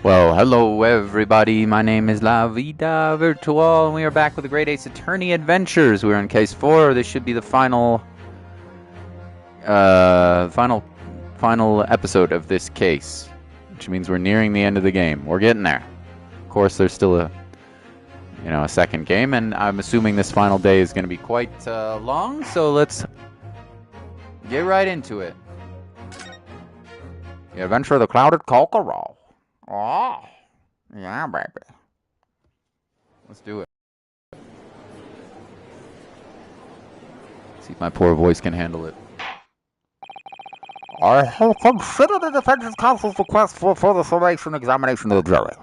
Well, hello everybody. My name is La Vida Virtual, and we are back with the Great Ace Attorney Adventures. We're in case 4. This should be the final episode of this case, which means we're nearing the end of the game. We're getting there. Of course, there's still a second game, and I'm assuming this final day is going to be quite long. So let's get right into it. The Adventure of the Clouded Kokoro. Oh, yeah, baby. Let's do it. See if my poor voice can handle it. I have considered the defense counsel's request for further summation examination of the jury,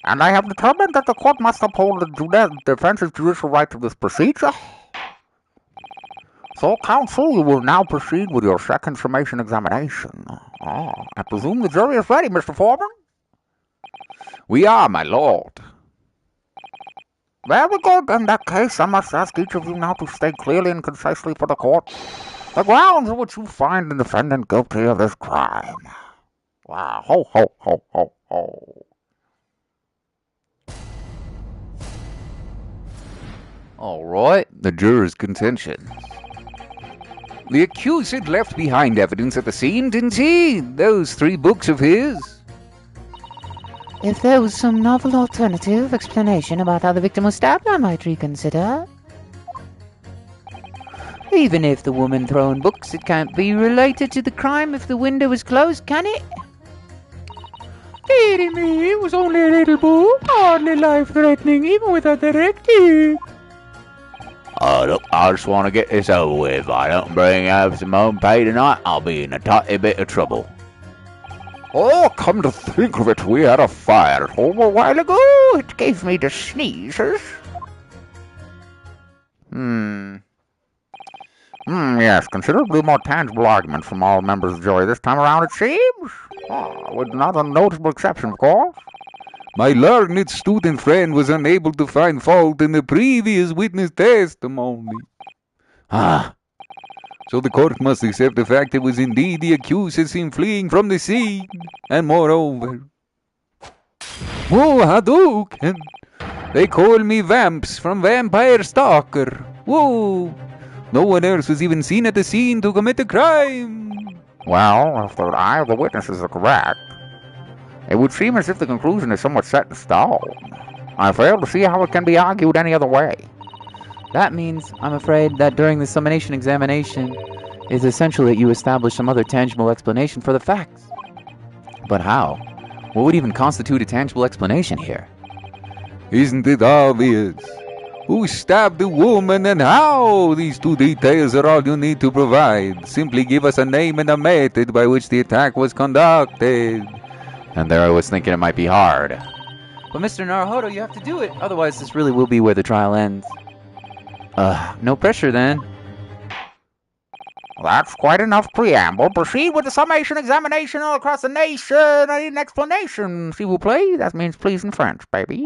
and I have determined that the court must uphold the defense's judicial right to this procedure. So, counsel, you will now proceed with your second summation examination. I presume the jury is ready, Mr. Foreman? We are, my lord. Very good. In that case, I must ask each of you now to state clearly and concisely for the court the grounds on which you find the defendant guilty of this crime. Wow, ho, ho, ho, ho, ho. All right, the juror's contention. The accused left behind evidence at the scene, didn't he? Those 3 books of his. If there was some novel alternative explanation about how the victim was stabbed, I might reconsider. Even if the woman throwing books, it can't be related to the crime if the window is closed, can it? Dearie me, it was only a little book, hardly life-threatening, even with a directive. Look, I just want to get this over with. If I don't bring up Simone Pay tonight, I'll be in a tiny bit of trouble. Oh, come to think of it, we had a fire at home a while ago. It gave me the sneezes. Yes, considerably more tangible argument from all members of the jury this time around, it seems. With not a notable exception, of course. My learned student friend was unable to find fault in the previous witness testimony. So the court must accept the fact it was indeed the accused as seen fleeing from the scene. And moreover... Oh, Hadouken! They call me Vamps from Vampire Stalker. Whoa! No one else was even seen at the scene to commit the crime. Well, if the eye of the witnesses are correct, it would seem as if the conclusion is somewhat set in stone. I fail to see how it can be argued any other way. That means, I'm afraid, that during the summation examination, it's essential that you establish some other tangible explanation for the facts. But how? What would even constitute a tangible explanation here? Isn't it obvious? Who stabbed the woman and how? These 2 details are all you need to provide. Simply give us a name and a method by which the attack was conducted. And there I was thinking it might be hard. But Mr. Naruhodo, you have to do it. Otherwise, this really will be where the trial ends. No pressure then. That's quite enough preamble. Proceed with the summation examination all across the nation. I need an explanation, s'il vous plaît. That means please in French, baby.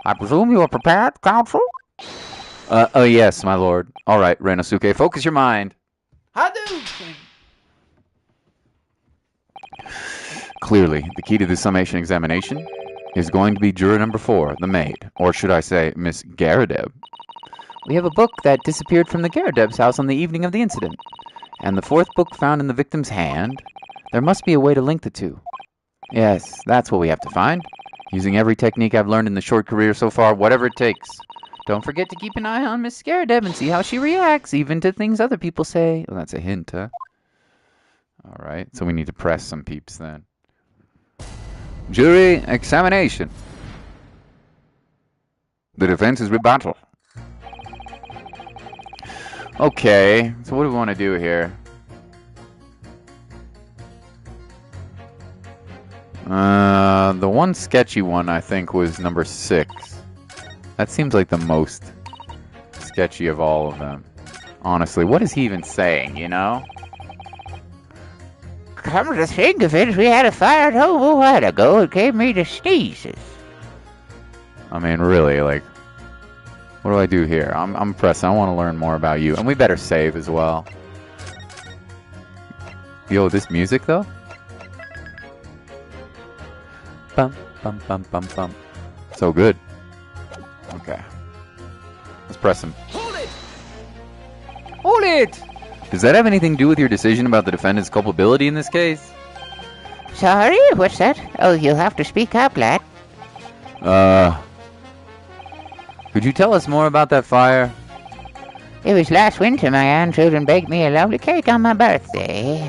I presume you are prepared, counsel? Oh yes, my lord. All right, Renosuke, focus your mind. Hadouken! Clearly, the key to the summation examination is going to be juror number 4, the maid. Or should I say, Miss Gyarados. We have a book that disappeared from the Gyarados house on the evening of the incident. And the 4th book found in the victim's hand. There must be a way to link the 2. Yes, that's what we have to find. Using every technique I've learned in the short career so far, whatever it takes. Don't forget to keep an eye on Miss Gyarados and see how she reacts, even to things other people say. Well, that's a hint, huh? Alright, so we need to press some peeps then. Jury examination. The defense's rebuttal. Okay, so what do we want to do here? The one sketchy one I think was number 6. That seems like the most sketchy of all of them. Honestly, what is he even saying, you know? Come to think of it, we had a fire at home a while ago. It gave me the sneezes. I mean, really, like, what do I do here? I'm pressing. I want to learn more about you. And we better save as well. Yo, this music, though? Bum, bum, bum, bum, bum. So good. Okay. Let's press him. Hold it! Does that have anything to do with your decision about the defendant's culpability in this case? Sorry, what's that? Oh, you'll have to speak up, lad. Could you tell us more about that fire? It was last winter my grandchildren baked me a lovely cake on my birthday.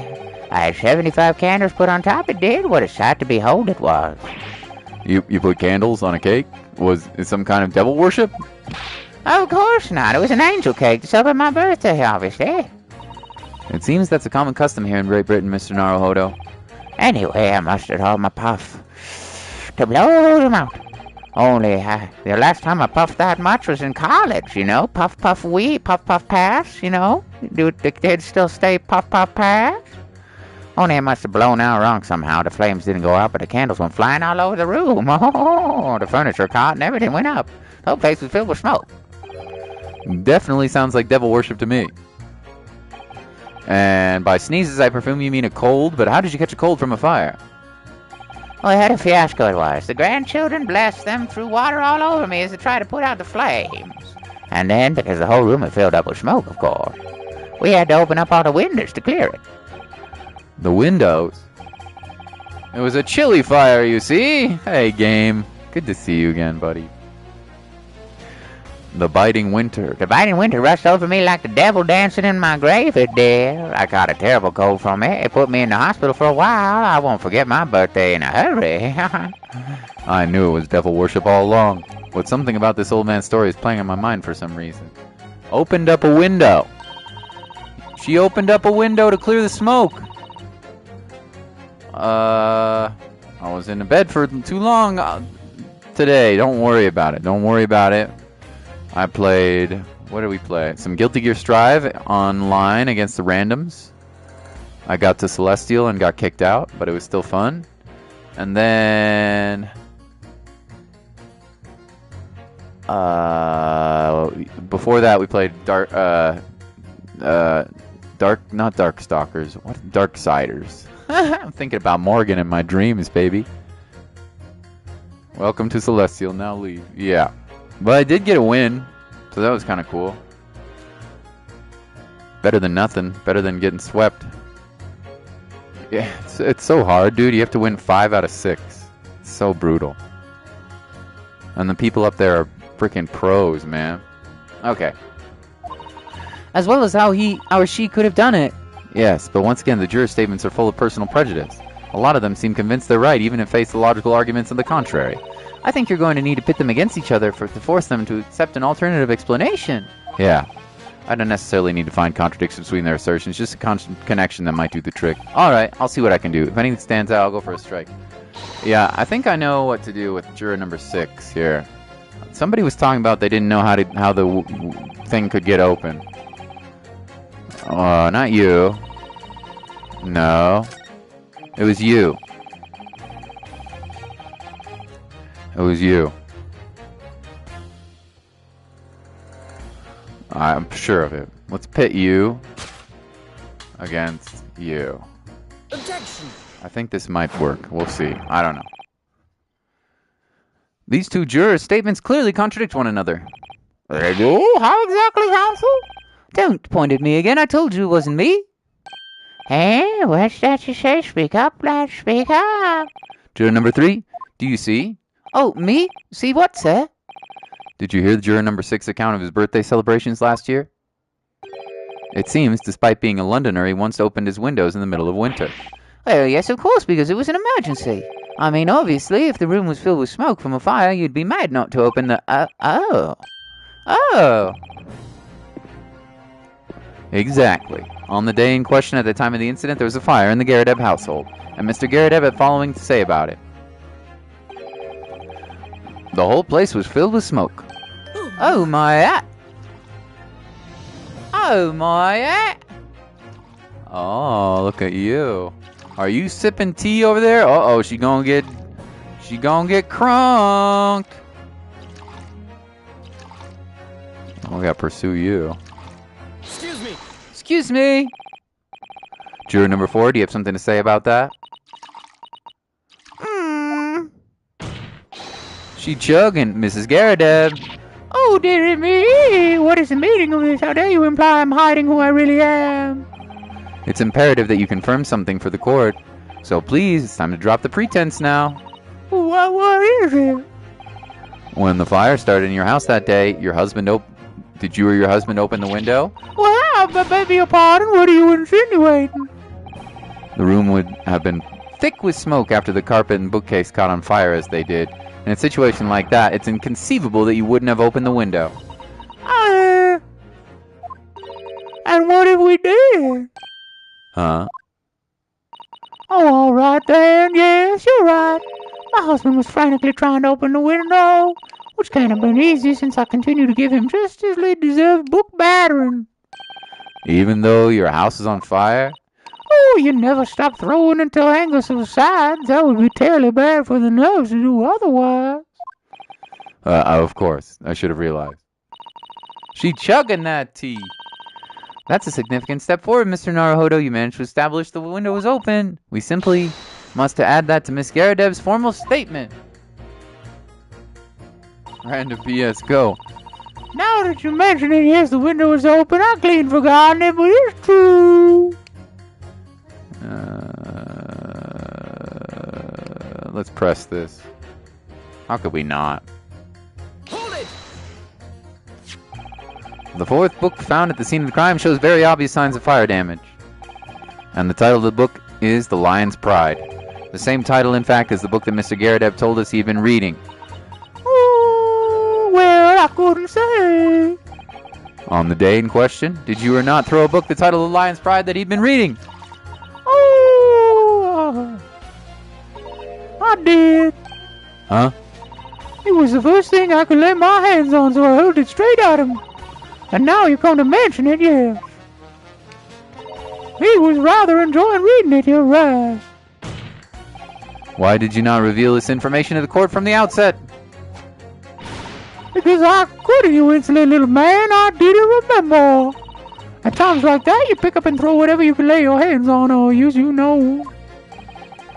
I had 75 candles put on top. It did. What a sight to behold it was. You put candles on a cake? Was it some kind of devil worship? Oh, of course not. It was an angel cake to celebrate my birthday, obviously. It seems that's a common custom here in Great Britain, Mr. Naruhodo. Anyway, I mustered all my puff to blow them out. Only, the last time I puffed that much was in college, you know. Puff, puff, wee, puff, puff, pass, you know. Do the kids still stay puff, puff, pass? Only I must have blown out wrong somehow. The flames didn't go out, but the candles went flying all over the room. Oh, the furniture caught and everything went up. The whole place was filled with smoke. Definitely sounds like devil worship to me. And by sneezes, I presume you mean a cold, but how did you catch a cold from a fire? Well, I had a fiasco it was. The grandchildren, bless them, threw water all over me as they tried to put out the flames. And then, because the whole room had filled up with smoke, of course, we had to open up all the windows to clear it. The windows? It was a chilly fire, you see? Hey, game. Good to see you again, buddy. The biting winter. The biting winter rushed over me like the devil dancing in my grave, it did. I caught a terrible cold from it. It put me in the hospital for a while. I won't forget my birthday in a hurry. I knew it was devil worship all along. But something about this old man's story is playing on my mind for some reason. Opened up a window. She opened up a window to clear the smoke. I was in the bed for too long today. Don't worry about it. Don't worry about it. I played... What did we play? Some Guilty Gear Strive online against the randoms. I got to Celestial and got kicked out, but it was still fun. And then... before that we played not Darkstalkers. What? Darksiders. I'm thinking about Morgan in my dreams, baby. Welcome to Celestial, now leave. Yeah. But I did get a win, so that was kind of cool. Better than nothing. Better than getting swept. Yeah, it's so hard, dude. You have to win 5 out of 6. It's so brutal. And the people up there are freaking pros, man. Okay. As well as how he or she could have done it. Yes, but once again, the juror statements are full of personal prejudice. A lot of them seem convinced they're right, even if face the logical arguments of the contrary. I think you're going to need to pit them against each other to force them to accept an alternative explanation. Yeah. I don't necessarily need to find contradictions between their assertions, just a constant connection that might do the trick. Alright, I'll see what I can do. If anything stands out, I'll go for a strike. Yeah, I think I know what to do with juror number 6 here. Somebody was talking about they didn't know how the thing could get open. Not you. No. It was you. It was you. I'm sure of it. Let's pit you against you. Objection! I think this might work. We'll see. I don't know. These two jurors' statements clearly contradict one another. They do? How exactly, counsel? Don't point at me again. I told you it wasn't me. Hey, what's that you say? Speak up, lad. Speak up. Juror number 3, do you see? Oh, me? See what, sir? Did you hear the juror number 6 account of his birthday celebrations last year? It seems, despite being a Londoner, he once opened his windows in the middle of winter. Well, yes, of course, because it was an emergency. I mean, obviously, if the room was filled with smoke from a fire, you'd be mad not to open the... Oh. Exactly. On the day in question at the time of the incident, there was a fire in the Gyarados household, and Mr. Gyarados had following to say about it. The whole place was filled with smoke. Oh, my... Oh, my... Oh, look at you. Are you sipping tea over there? Uh-oh, she gonna get crunked. Oh, we gotta pursue you. Excuse me. Excuse me. Juror number 4, do you have something to say about that? She chugging, Mrs. Gyarados. Oh, dearie me! What is the meaning of this? How dare you imply I'm hiding who I really am? It's imperative that you confirm something for the court. So please, it's time to drop the pretense now. What is it? When the fire started in your house that day, your husband did you or your husband open the window? Well, I beg your pardon. What are you insinuating? The room would have been thick with smoke after the carpet and bookcase caught on fire as they did. In a situation like that, it's inconceivable that you wouldn't have opened the window. And what if we did? Huh? Oh, all right then. Yes, you're right. My husband was frantically trying to open the window, which can't have been easy since I continue to give him just his deserved book battering. Even though your house is on fire? Oh, you never stop throwing until anger subsides. That would be terribly bad for the nerves to do otherwise. Of course. I should have realized. She chugging that tea. That's a significant step forward, Mr. Naruhodo. You managed to establish the window was open. We simply must add that to Miss Gyarados' formal statement. Random PS, go. Now that you mention it, yes, the window is open. I clean forgotten it, but it's true. Let's press this. How could we not? Hold it! The fourth book found at the scene of the crime shows very obvious signs of fire damage. And the title of the book is The Lion's Pride. The same title, in fact, as the book that Mr. Gyarados told us he'd been reading. Oh, well, I couldn't say. On the day in question, did you or not throw a book the title of The Lion's Pride that he'd been reading? Oh, I did. Huh? It was the first thing I could lay my hands on, so I held it straight at him. And now you come to mention it, yes. He was rather enjoying reading it, you're right. Why did you not reveal this information to the court from the outset? Because I could, you insolent little man. I didn't remember. At times like that, you pick up and throw whatever you can lay your hands on or use, you know.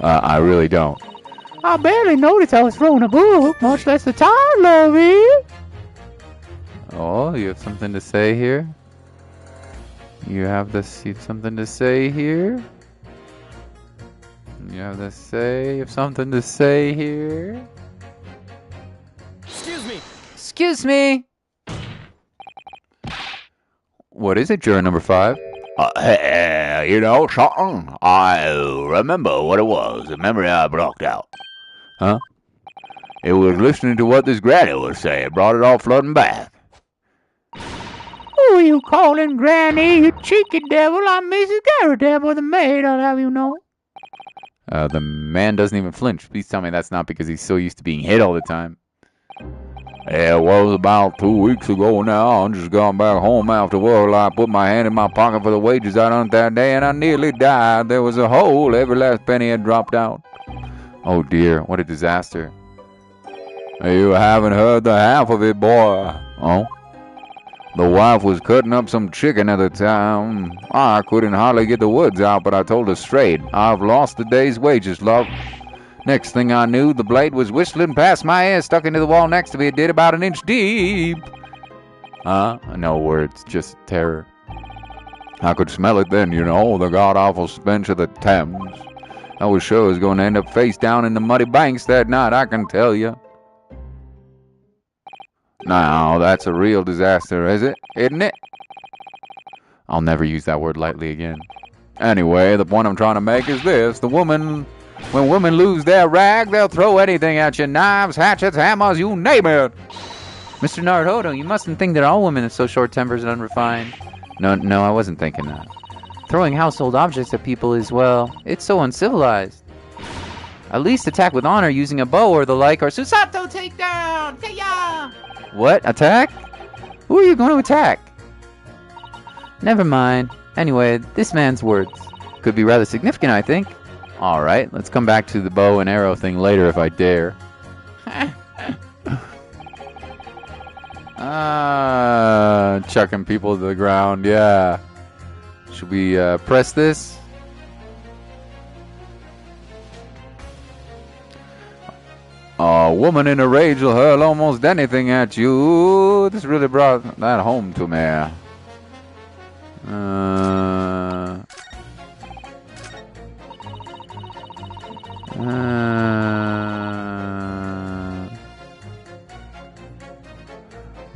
I really don't. I barely noticed I was throwing a book, much less the title of it. Oh, you have something to say here? You have something to say here? You have something to say here? Excuse me! Excuse me! What is it, juror number 5? You know something? I remember what it was. The memory I blocked out. Huh? It was listening to what this granny was saying. Brought it all flooding back. Who are you calling Granny, you cheeky devil? I'm Mrs. Gyarados, the maid, I'll have you know. The man doesn't even flinch. Please tell me that's not because he's so used to being hit all the time. It was about 2 weeks ago now. I just got back home after work. I put my hand in my pocket for the wages I earned that day, and I nearly died. There was a hole. Every last penny had dropped out. Oh dear, what a disaster. You haven't heard the half of it, boy. Oh? The wife was cutting up some chicken at the time. I couldn't hardly get the words out, but I told her straight. I've lost the day's wages, love. Next thing I knew, the blade was whistling past my ear, stuck into the wall next to me. It did about an inch deep. No words, just terror. I could smell it then, you know, the god-awful stench of the Thames. I was sure I was going to end up face down in the muddy banks that night, I can tell you. Now, that's a real disaster, isn't it? I'll never use that word lightly again. Anyway, the point I'm trying to make is this. When women lose their rag, they'll throw anything at you. Knives, hatchets, hammers, you name it. Mr. Naruhodo, you mustn't think that all women are so short-tempered and unrefined. No, I wasn't thinking that. Throwing household objects at people is, well, it's so uncivilized. At least attack with honor using a bow or the like, or Susato takedown! Kaya! What? Attack? Who are you going to attack? Never mind. Anyway, this man's words could be rather significant, I think. Alright, let's come back to the bow and arrow thing later if I dare. Chucking people to the ground, yeah. Should we press this? A woman in a rage will hurl almost anything at you. This really brought that home to me. I'm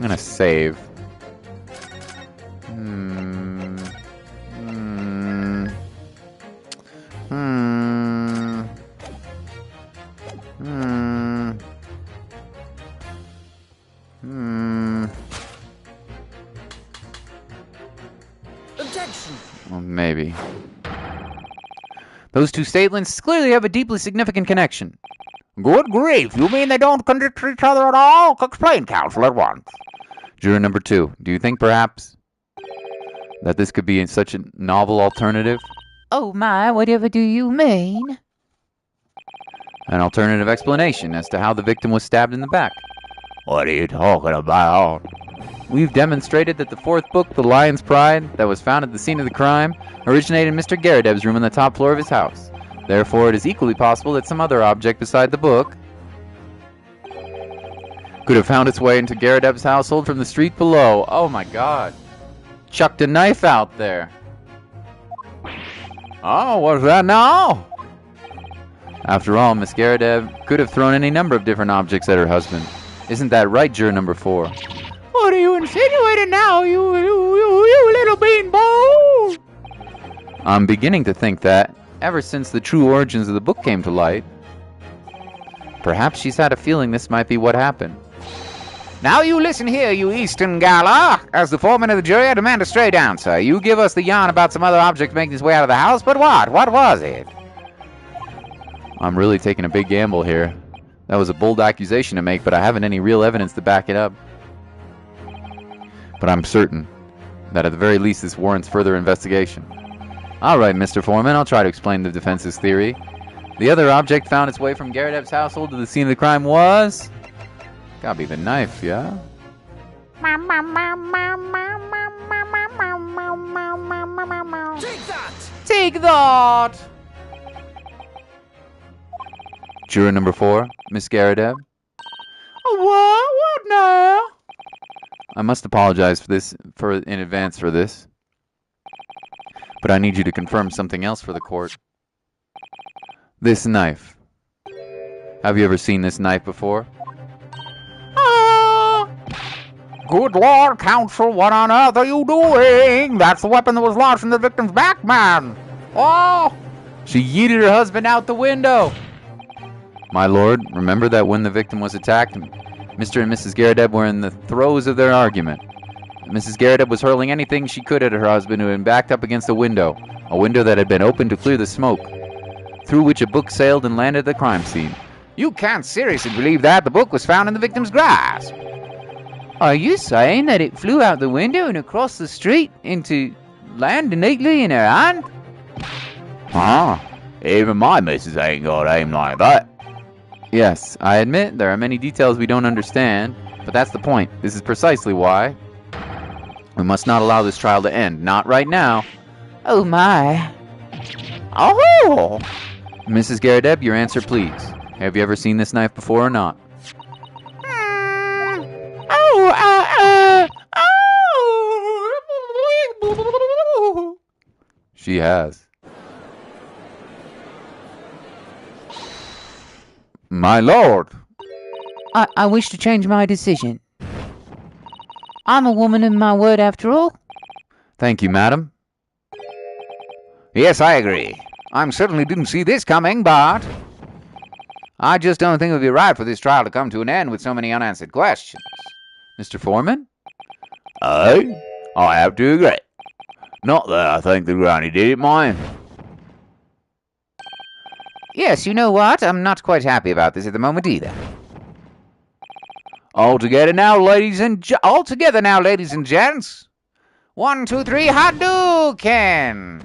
gonna save. Objection! Well, maybe. Those two statements clearly have a deeply significant connection. Good grief, you mean they don't contradict each other at all? Explain, counsel, at once. Juror number 2, do you think perhaps that this could be such a novel alternative? Oh my, whatever do you mean? An alternative explanation as to how the victim was stabbed in the back. What are you talking about? We've demonstrated that the fourth book, The Lion's Pride, that was found at the scene of the crime, originated in Mr. Gyarados' room on the top floor of his house. Therefore, it is equally possible that some other object beside the book could have found its way into Gyarados' household from the street below. Oh my god. Chucked a knife out there. Oh, what's that now? After all, Miss Gyarados could have thrown any number of different objects at her husband. Isn't that right, juror number 4? What are you insinuating now, you little beanball? I'm beginning to think that, ever since the true origins of the book came to light, perhaps she's had a feeling this might be what happened. Now you listen here, you Eastern Gala. As the foreman of the jury, I demand a straight answer. You give us the yarn about some other object making its way out of the house, but what? What was it? I'm really taking a big gamble here. That was a bold accusation to make, but I haven't any real evidence to back it up. But I'm certain that at the very least this warrants further investigation. Alright, Mr. Foreman, I'll try to explain the defense's theory. The other object found its way from Gyarados' household to the scene of the crime was... gotta be the knife, yeah? Take that! Take that! Juror number 4, Miss Gyarados. What? What now? I must apologize in advance for this. But I need you to confirm something else for the court. This knife. Have you ever seen this knife before? Good Lord, counsel, what on earth are you doing? That's the weapon that was lodged in the victim's back, man. Oh! She yeeted her husband out the window! My lord, remember that when the victim was attacked, Mr. and Mrs. Gyarados were in the throes of their argument. Mrs. Gyarados was hurling anything she could at her husband who had been backed up against a window that had been opened to clear the smoke, through which a book sailed and landed at the crime scene. You can't seriously believe that. The book was found in the victim's grasp. Are you saying that it flew out the window and across the street into land neatly in her hand? Even my missus ain't got aim like that. Yes, I admit there are many details we don't understand, but that's the point. This is precisely why we must not allow this trial to end. Not right now. Oh my. Oh! Mrs. Gyarados, your answer, please. Have you ever seen this knife before or not? She has. My lord. I wish to change my decision. I'm a woman of my word after all. Thank you, madam. Yes, I agree. I certainly didn't see this coming, but I just don't think it would be right for this trial to come to an end with so many unanswered questions. Mr. Foreman? I have to agree. Not that I think the granny did it, mind. Yes, you know what? I'm not quite happy about this at the moment either. All together now, ladies and gents. 1, 2, 3, Hadouken!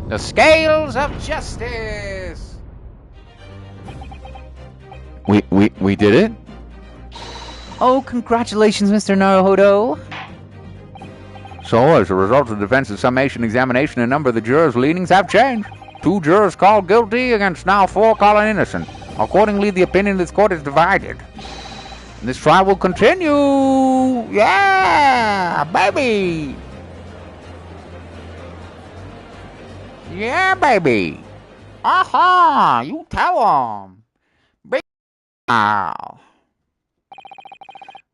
The scales of justice. We did it? Oh, congratulations, Mr. Naruhodo. So, as a result of the defense's summation examination, a number of the jurors' leanings have changed. 2 jurors called guilty against now 4 calling innocent. Accordingly, the opinion of this court is divided. And this trial will continue. Yeah, baby. Yeah, baby. Aha, you tell him.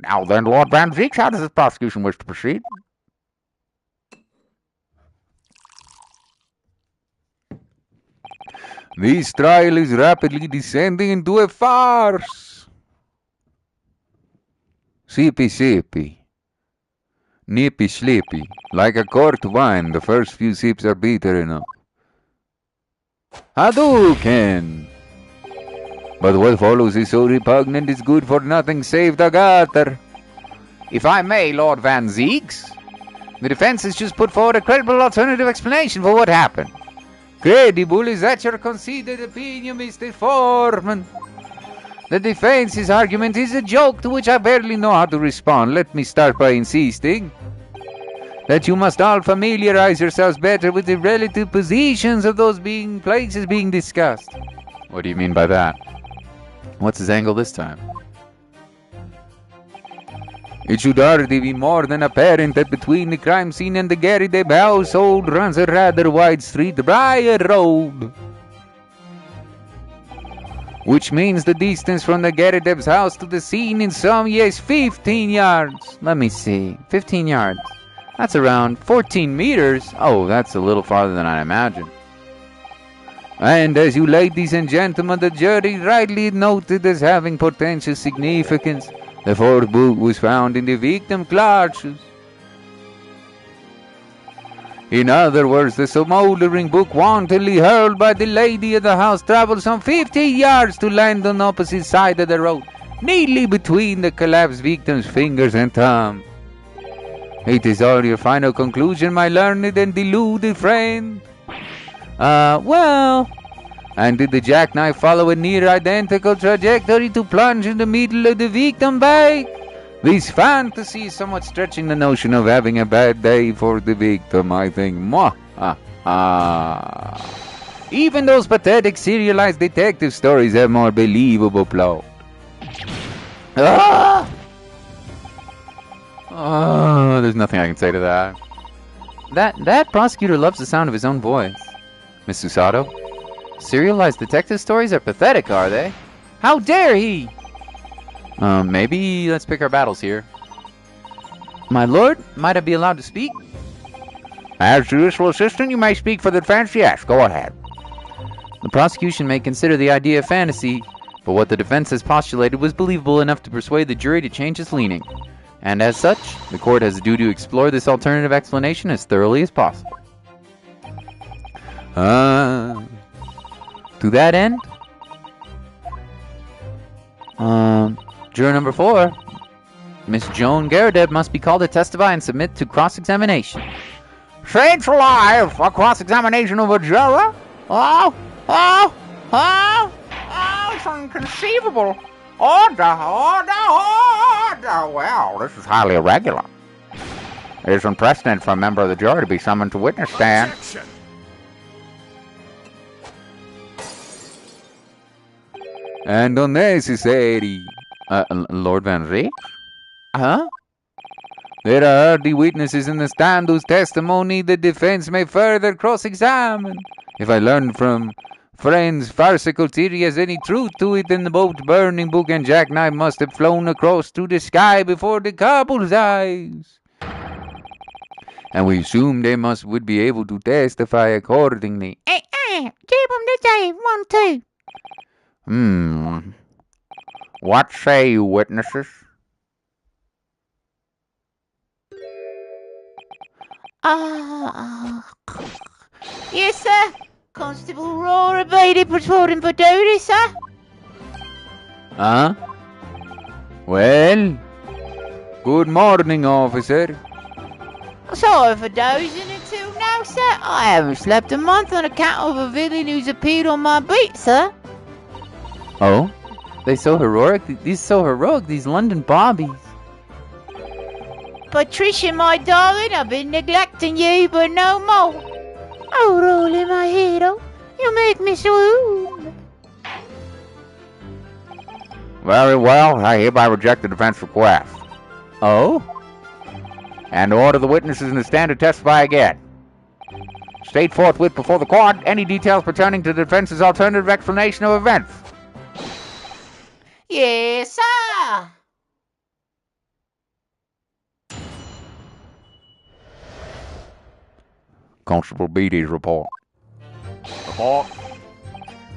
Now then, Lord Van Zeeks, how does this prosecution wish to proceed? This trial is rapidly descending into a farce. Sippy sippy. Nippy slippy. Like a court wine, the first few sips are bitter enough. Hadouken! But what follows is so repugnant it's good for nothing save the gutter. If I may, Lord Van Zeeks, the defense has just put forward a credible alternative explanation for what happened. Credible? Is that your conceded opinion, Mr. Foreman? The defense's argument is a joke to which I barely know how to respond. Let me start by insisting that you must all familiarize yourselves better with the relative positions of those places being discussed. What do you mean by that? What's his angle this time? It should already be more than apparent that between the crime scene and the Gyarados household runs a rather wide street, Briar Road. Which means the distance from the Gyarados house to the scene in some years 15 yards. Let me see. 15 yards. That's around 14 meters. Oh, that's a little farther than I imagined. And as you ladies and gentlemen, the jury rightly noted as having potential significance, the fourth book was found in the victim's clutches. In other words, the smoldering book wantonly hurled by the lady of the house traveled some 15 yards to land on the opposite side of the road, neatly between the collapsed victim's fingers and thumb. It is all your final conclusion, my learned and deluded friend? Well... And did the jackknife follow a near-identical trajectory to plunge in the middle of the victim bag? This fantasy is somewhat stretching the notion of having a bad day for the victim, I think. Even those pathetic serialized detective stories have more believable plot. Oh, there's nothing I can say to that. That prosecutor loves the sound of his own voice. Miss Susato? Serialized detective stories are pathetic, are they? How dare he? Maybe let's pick our battles here. My lord, might I be allowed to speak? As judicial assistant, you may speak for the defense. Yes, go ahead. The prosecution may consider the idea of fantasy, but what the defense has postulated was believable enough to persuade the jury to change its leaning. And as such, the court has a duty to explore this alternative explanation as thoroughly as possible. To that end, juror number 4, Miss Joan Gyarados must be called to testify and submit to cross-examination. Saints alive! A cross-examination of a juror? Oh, it's inconceivable. Order! Well, this is highly irregular. It is unprecedented for a member of the jury to be summoned to witness stand. And unnecessary. Lord Van Zeeks? Huh? There are the witnesses in the stand whose testimony the defense may further cross-examine. If I learn from friends' farcical theory has any truth to it, then the both burning book and jackknife must have flown across through the sky before the couple's eyes. And we assume they would be able to testify accordingly. Keep them to Dave, 1, 2. What say you, witnesses? Yes, sir. Constable Aurora Beatty reporting for duty, sir. Huh? Well, good morning, officer. Sorry for dozing until now, sir. I haven't slept a month on account of a villain who's appeared on my beat, sir. Oh? These so heroic, these London bobbies. Patricia, my darling, I've been neglecting you, but no more. Oh, Rolly, my hero, you make me swoon. Very well, I hereby reject the defense request. Oh? And order the witnesses in the stand to testify again. State forthwith before the court any details pertaining to the defense's alternative explanation of events. Yes, sir. Constable Beatty's report. Report.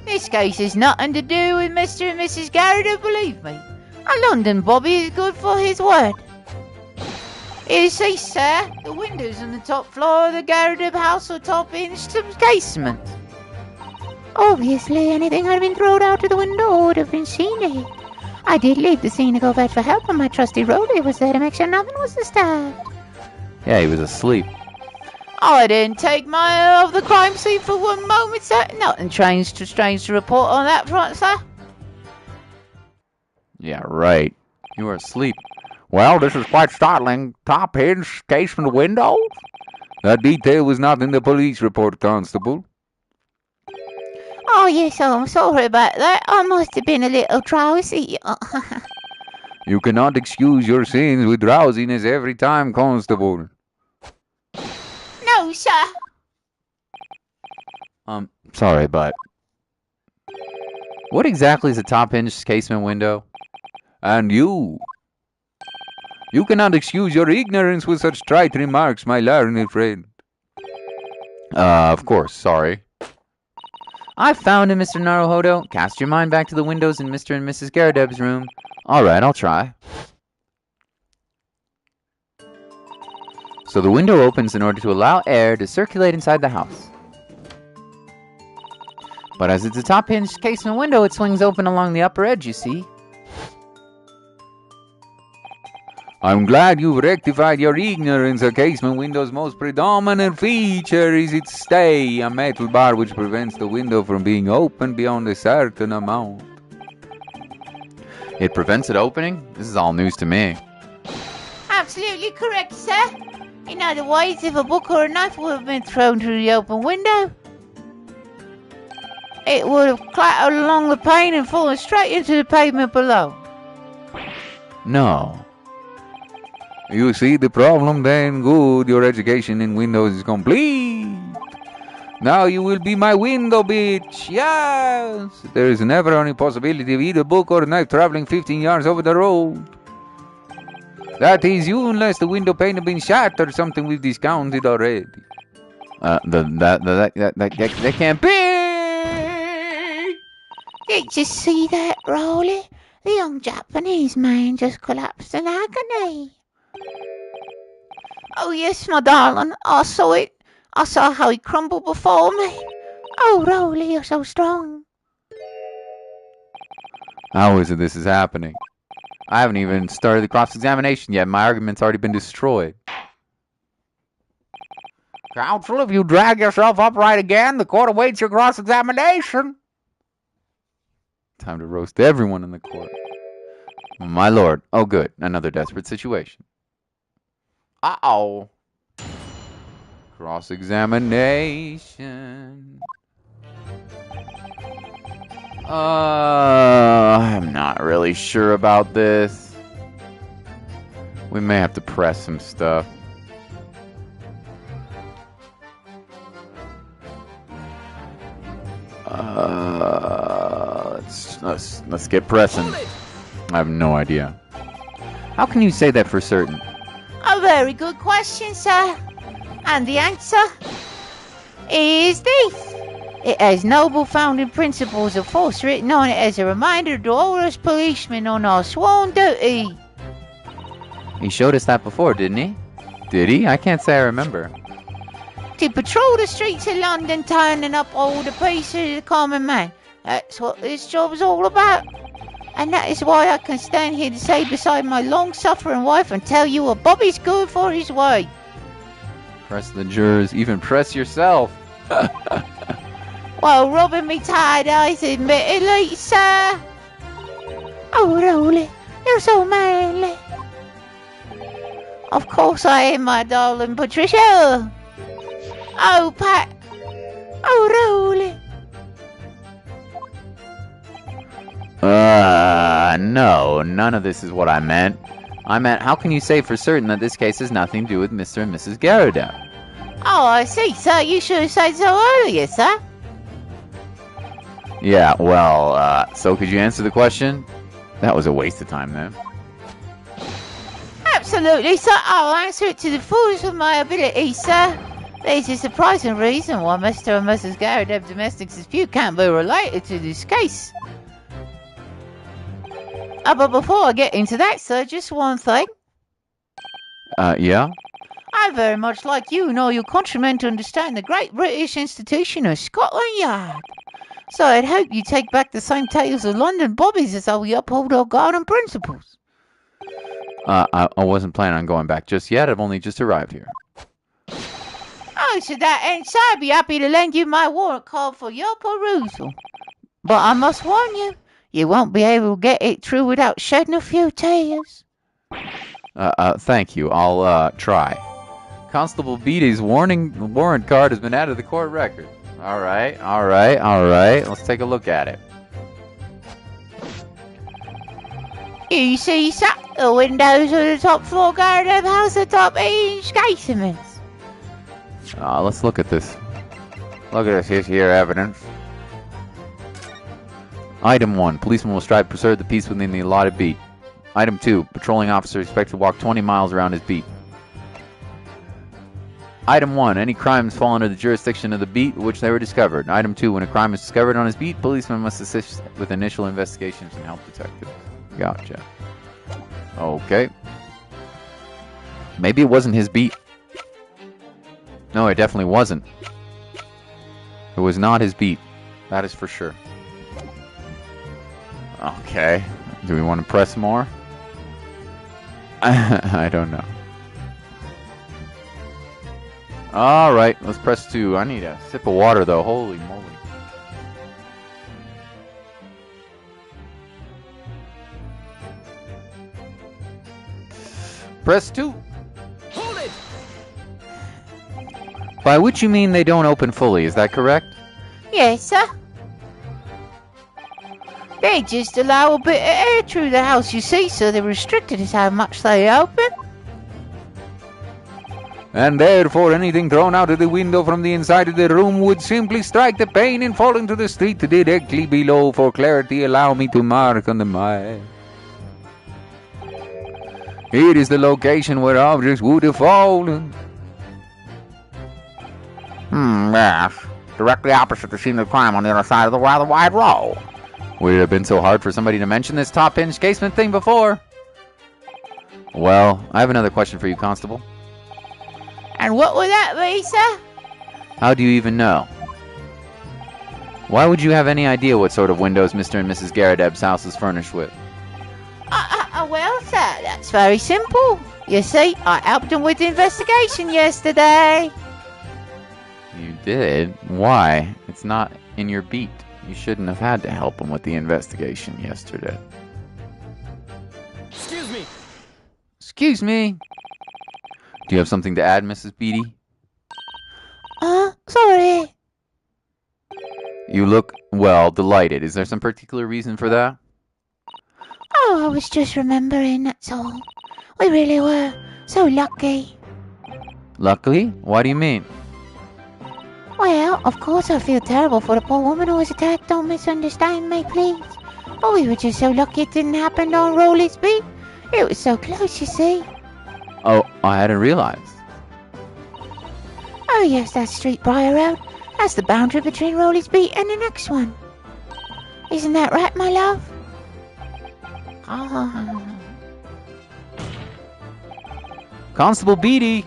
This case has nothing to do with Mr. and Mrs. Gyarados, believe me. A London Bobby is good for his word. You see, sir, the windows on the top floor of the Gyarados house are top-hinged casement. Obviously, anything had been thrown out of the window would have been seen it. I did leave the scene to go fetch for help, and my trusty Rolly was there to make sure nothing was disturbed. Yeah, he was asleep. I didn't take my eye off the crime scene for one moment, sir. Nothing strange to report on that front, sir. Yeah, right. You were asleep. Well, this is quite startling. Top hinge, casement windows? That detail was not in the police report, Constable. Oh, yes, I'm sorry about that. I must have been a little drowsy. You cannot excuse your sins with drowsiness every time, Constable. No, sir. Sorry, but... What exactly is a top-hinged casement window? And you? You cannot excuse your ignorance with such trite remarks, my learned friend. Of course, sorry. I found him, Mr. Naruhodo. Cast your mind back to the windows in Mr. and Mrs. Gyarados' room. Alright, I'll try. So the window opens in order to allow air to circulate inside the house. But as it's a top-hinged casement window, it swings open along the upper edge, you see. I'm glad you've rectified your ignorance. A casement window's most predominant feature is its stay, a metal bar which prevents the window from being opened beyond a certain amount. It prevents it opening? This is all news to me. Absolutely correct, sir. In other words, if a book or a knife would have been thrown through the open window, it would have clattered along the pane and fallen straight into the pavement below. No. You see the problem then? Good, your education in windows is complete. Now you will be my window bitch, yes! There is never any possibility of either book or knife traveling 15 yards over the road. That is you unless the window pane has been shattered or something we've discounted already. That can't be! Did you see that, Rolly? The young Japanese man just collapsed in agony. Oh, yes, my darling. I saw it. I saw how he crumbled before me. Oh, Rolly, you're so strong. How is it this is happening? I haven't even started the cross-examination yet. My argument's already been destroyed. Counsel, if you drag yourself upright again, the court awaits your cross-examination. Time to roast everyone in the court. My lord. Oh, good. Another desperate situation. Uh-oh. Cross-examination. I'm not really sure about this. We may have to press some stuff. Let's get pressing. I have no idea. How can you say that for certain? A very good question, sir. And the answer is this. It has noble founding principles of force written on it as a reminder to all us policemen on our sworn duty. He showed us that before, didn't he? Did he? I can't say I remember. To patrol the streets of London, turning up all the peace of the common man. That's what this job's all about. And that is why I can stand here to say beside my long-suffering wife and tell you a Bobby's good for his way. Press the jurors, even press yourself. Well, rubbing me tired eyes, admittedly, sir. Oh, Rolly, you're so manly. Of course I am, my darling Patricia. Oh, Pat. Oh, Rolly. No, none of this is what I meant. I meant, how can you say for certain that this case has nothing to do with Mr. and Mrs. Gyarados? Oh, I see, sir. You should have said so earlier, sir. Yeah, well, so could you answer the question? That was a waste of time, then. Absolutely, sir. I'll answer it to the fullest of my ability, sir. There's a surprising reason why Mr. and Mrs. Gyarados' domestic dispute can't be related to this case. But before I get into that, sir, just one thing. Yeah? I very much like you and all your countrymen to understand the great British institution of Scotland Yard. So I'd hope you take back the same tales of London bobbies as how we uphold our garden principles. I wasn't planning on going back just yet. I've only just arrived here. Oh, to that end, sir, I'd be happy to lend you my warrant card for your perusal. But I must warn you, you won't be able to get it through without shedding a few tears. Thank you. I'll, try. Constable Beatty's warrant card has been added to the court record. Alright. Let's take a look at it. You see, sir, the windows of the top floor Gyarados house are top-inch casements. Let's look at this. Look at this. Here's your evidence. Item 1. Policeman will strive to preserve the peace within the allotted beat. Item 2. Patrolling officer expected to walk 20 miles around his beat. Item 1. Any crimes fall under the jurisdiction of the beat which they were discovered. Item 2. When a crime is discovered on his beat, policemen must assist with initial investigations and help detectives. Gotcha. Okay. Maybe it wasn't his beat. No, it definitely wasn't. It was not his beat. That is for sure. Okay. Do we want to press more? I don't know. Alright, let's press 2. I need a sip of water though. Holy moly. Press 2. Hold it! By which you mean they don't open fully, is that correct? Yes, sir. They just allow a bit of air through the house, you see, so they're restricted as how much they open. And therefore anything thrown out of the window from the inside of the room would simply strike the pane and fall into the street directly below. For clarity, allow me to mark on the map. Here is the location where objects would have fallen. Yes. Directly opposite the scene of the crime on the other side of the rather wide road. Would it have been so hard for somebody to mention this top-hinge casement thing before? Well, I have another question for you, Constable. And what would that be, sir? How do you even know? Why would you have any idea what sort of windows Mr. and Mrs. Gyarados' house is furnished with? Well, sir, that's very simple. You see, I helped them with the investigation yesterday. You did? Why? It's not in your beat. You shouldn't have had to help them with the investigation yesterday. Excuse me! Excuse me? Do you have something to add, Mrs. Beatty? Sorry. You look, well, delighted. Is there some particular reason for that? Oh, I was just remembering, that's all. We really were so lucky. Luckily? Why do you mean? Well, of course I feel terrible for the poor woman who was attacked. Don't misunderstand me, please. But we were just so lucky it didn't happen on Rolly's beat. It was so close, you see. Oh, I hadn't realized. Oh yes, that's Street Briar Road. That's the boundary between Rolly's beat and the next one. Isn't that right, my love? Ah. Constable Beatty!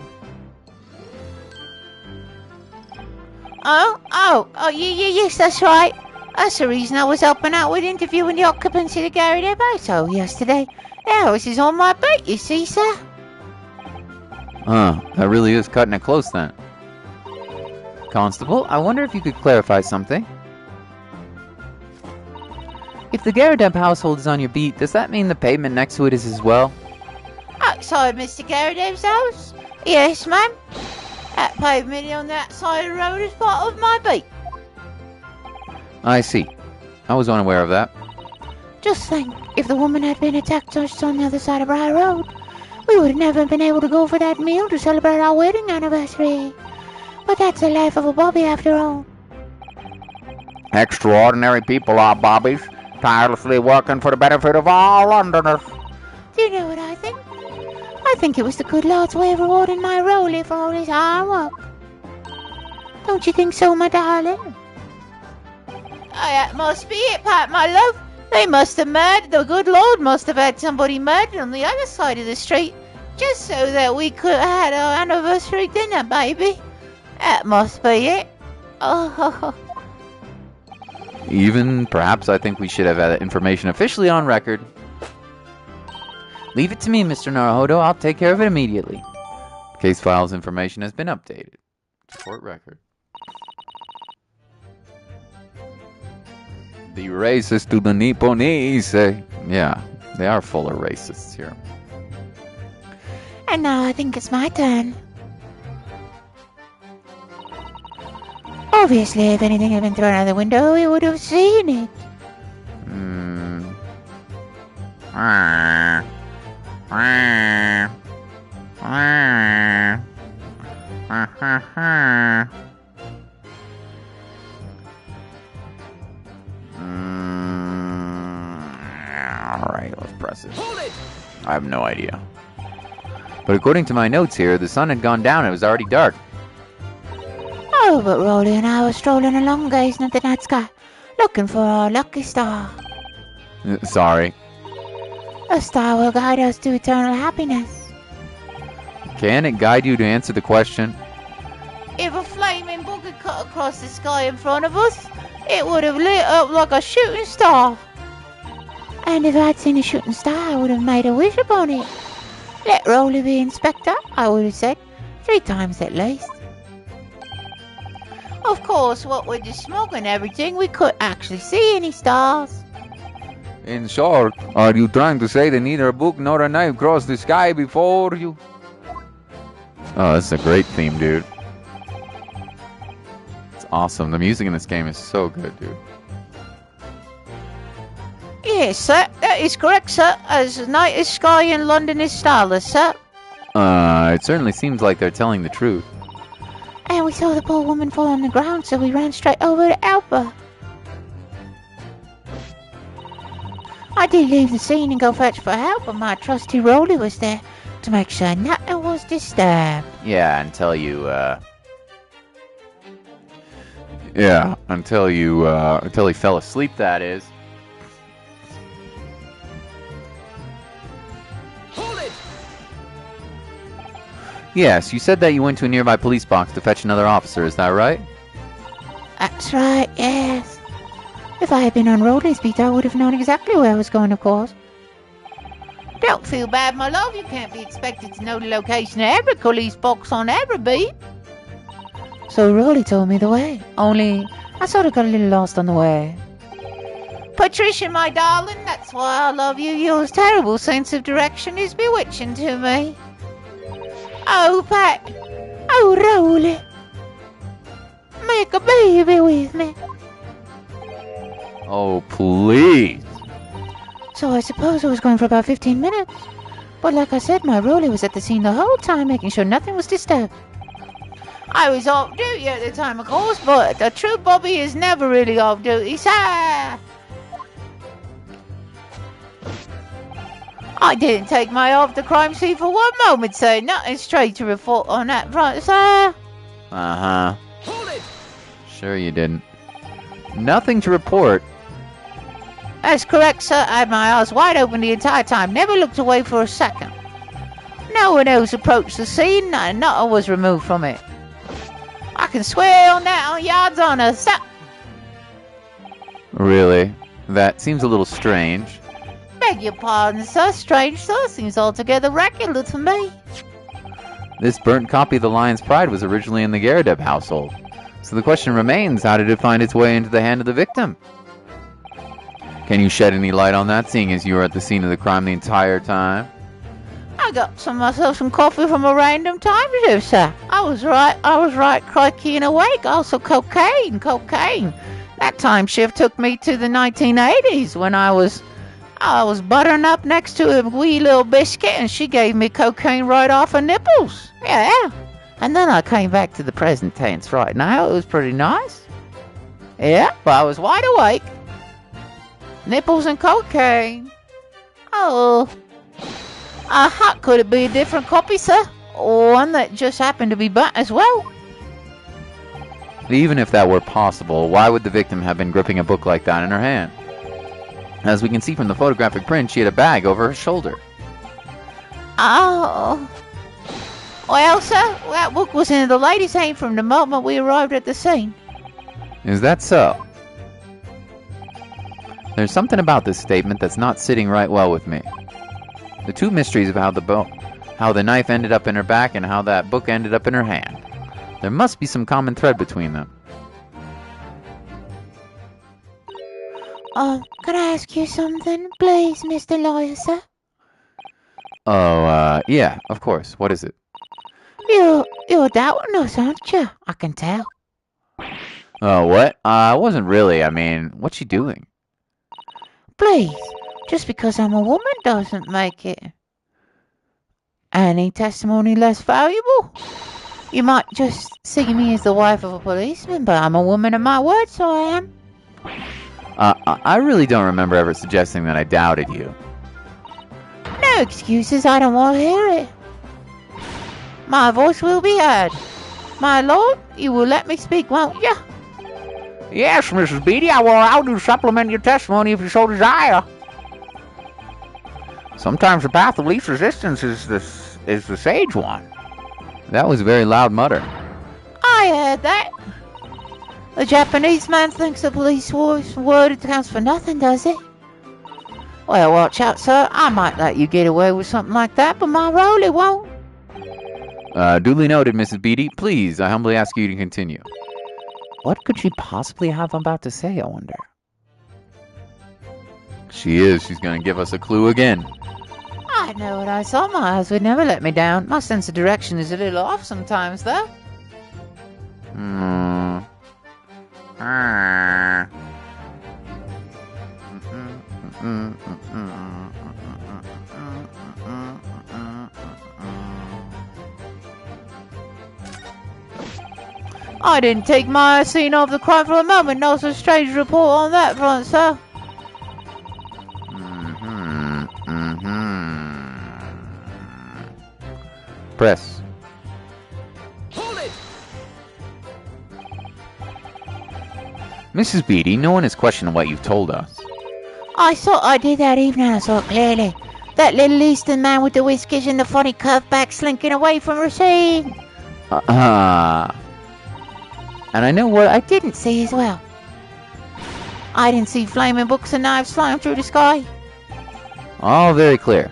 Yes, that's right. That's the reason I was helping out with interviewing the occupants of the Gyarados household yesterday. The house is on my beat, you see, sir. That really is cutting it close then. Constable, I wonder if you could clarify something. If the Gyarados household is on your beat, does that mean the pavement next to it is as well? Outside Mr. Gyarados' house? Yes, ma'am. That pavement on that side of the road is part of my beat. I see. I was unaware of that. Just think, if the woman had been attacked just on the other side of Briar Road, we would have never been able to go for that meal to celebrate our wedding anniversary. But that's the life of a Bobby after all. Extraordinary people are Bobbies, tirelessly working for the benefit of all Londoners. Do you know what I think? I think it was the good Lord's way of rewarding my Rolly for all his hard work. Don't you think so, my darling? That must be it, Pat, my love. They must have murdered, the good Lord must have had somebody murdered on the other side of the street, just so that we could have had our anniversary dinner, baby. That must be it. Oh. Even, perhaps, I think we should have had that information officially on record. Leave it to me, Mr. Naruhodo. I'll take care of it immediately. Case file's information has been updated. Court record. The racist to the Nipponese. Yeah, they are full of racists here. And now I think it's my turn. Obviously, if anything had been thrown out the window, we would have seen it. Alright, let's press it. I have no idea. But according to my notes here, the sun had gone down and it was already dark. Oh, but Rolly and I were strolling along gazing at the night sky, looking for our lucky star. Sorry. A star will guide us to eternal happiness. Can it guide you to answer the question? If a flaming book had cut across the sky in front of us, it would have lit up like a shooting star. And if I'd seen a shooting star, I would have made a wish upon it. Let Rolly be Inspector, I would have said, 3 times at least. Of course, what with the smoke and everything, we couldn't actually see any stars. In short, are you trying to say that neither a book nor a knife crossed the sky before you? Oh, this is a great theme, dude. It's awesome. The music in this game is so good, dude. Yes, sir. That is correct, sir. As the night is sky in London is starless, sir. It certainly seems like they're telling the truth. And we saw the poor woman fall on the ground, so we ran straight over to help her. I did leave the scene and go fetch for help, but my trusty Rolly was there to make sure nothing was disturbed. Yeah, until he fell asleep, that is. Yes, you said that you went to a nearby police box to fetch another officer, is that right? That's right, yes. If I had been on Rolly's beat, I would have known exactly where I was going, of course. Don't feel bad, my love. You can't be expected to know the location of every police box on every beat. So Rolly told me the way, only I sort of got a little lost on the way. Patricia, my darling, that's why I love you. Your terrible sense of direction is bewitching to me. Oh, Pat. Oh, Rolly. Make a baby with me. Oh, please. So I suppose I was going for about 15 minutes. But like I said, my Rolly was at the scene the whole time, making sure nothing was disturbed. I was off duty at the time, of course, but a true Bobby is never really off duty, sir. I didn't take my eye off the crime scene for one moment, sir. Nothing straight to report on that front, sir. Uh-huh. Sure you didn't. Nothing to report. That's correct, sir. I had my eyes wide open the entire time. Never looked away for a second. No one else approached the scene, and nothing was removed from it. I can swear on that on Yard's honor, sir. Really? That seems a little strange. Beg your pardon, sir. Strange, sir. Seems altogether regular to me. This burnt copy of the Lion's Pride was originally in the Gyarados household. So the question remains, how did it find its way into the hand of the victim? Can you shed any light on that, seeing as you were at the scene of the crime the entire time? I got myself some coffee from a random time shift, sir. I was right, crikey and awake. Also cocaine. That time shift took me to the 1980s when I was I was buttering up next to a wee little biscuit, and she gave me cocaine right off her nipples. Yeah. And then I came back to the present tense right now. It was pretty nice. Yeah, but I was wide awake. Nipples and cocaine. Oh. How could it be a different copy, sir? Or one that just happened to be burnt as well? Even if that were possible, why would the victim have been gripping a book like that in her hand? As we can see from the photographic print, she had a bag over her shoulder. Oh. Well, sir, that book was in the lady's hand from the moment we arrived at the scene. Is that so? There's something about this statement that's not sitting right well with me. The two mysteries of how the knife ended up in her back and how that book ended up in her hand. There must be some common thread between them. Can I ask you something, please, Mr. Lawyer, sir? Oh, yeah, of course. What is it? You're doubting us, aren't you? I can tell. Oh, what? I wasn't really. I mean, what's she doing? Please, just because I'm a woman doesn't make it any testimony less valuable. You might just see me as the wife of a policeman, but I'm a woman of my word, so I am. I really don't remember ever suggesting that I doubted you. No excuses, I don't want to hear it. My voice will be heard. My lord, you will let me speak, won't you? Yes, Mrs. Beatty, I will allow you to supplement your testimony if you so desire. Sometimes the path of least resistance is the sage one. That was a very loud mutter. I heard that. The Japanese man thinks the police word counts for nothing, does he? Well, watch out, sir. I might let you get away with something like that, but my Rolly won't. Duly noted, Mrs. Beatty. Please, I humbly ask you to continue. What could she possibly have about to say, I wonder? She's gonna give us a clue again. I know what I saw. My eyes would never let me down. My sense of direction is a little off sometimes, though. I didn't take my scene off the crime for a moment. No such strange report on that front, sir. Press. Hold it! Mrs. Beatty, no one is questioning what you've told us. I thought I did that evening, I saw it clearly. That little Eastern man with the whiskers and the funny curved back slinking away from her scene. And I know what I didn't see as well. I didn't see flaming books and knives flying through the sky. All very clear.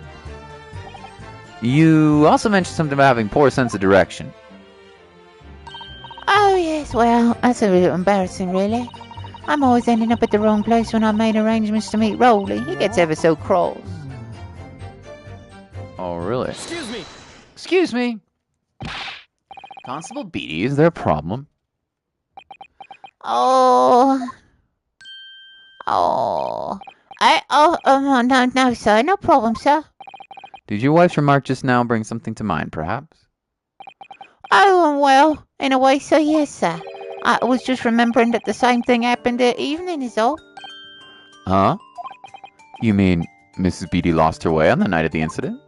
You also mentioned something about having poor sense of direction. Oh, yes, well, that's a little embarrassing, really. I'm always ending up at the wrong place when I made arrangements to meet Rolly. He gets ever so cross. Oh, really? Excuse me! Excuse me. Constable Beatty, is there a problem? No, sir, no problem, sir. Did your wife's remark just now bring something to mind, perhaps? Oh, well, in a way, so yes, sir. I was just remembering that the same thing happened that evening is all. Huh? You mean Mrs. Beatty lost her way on the night of the incident?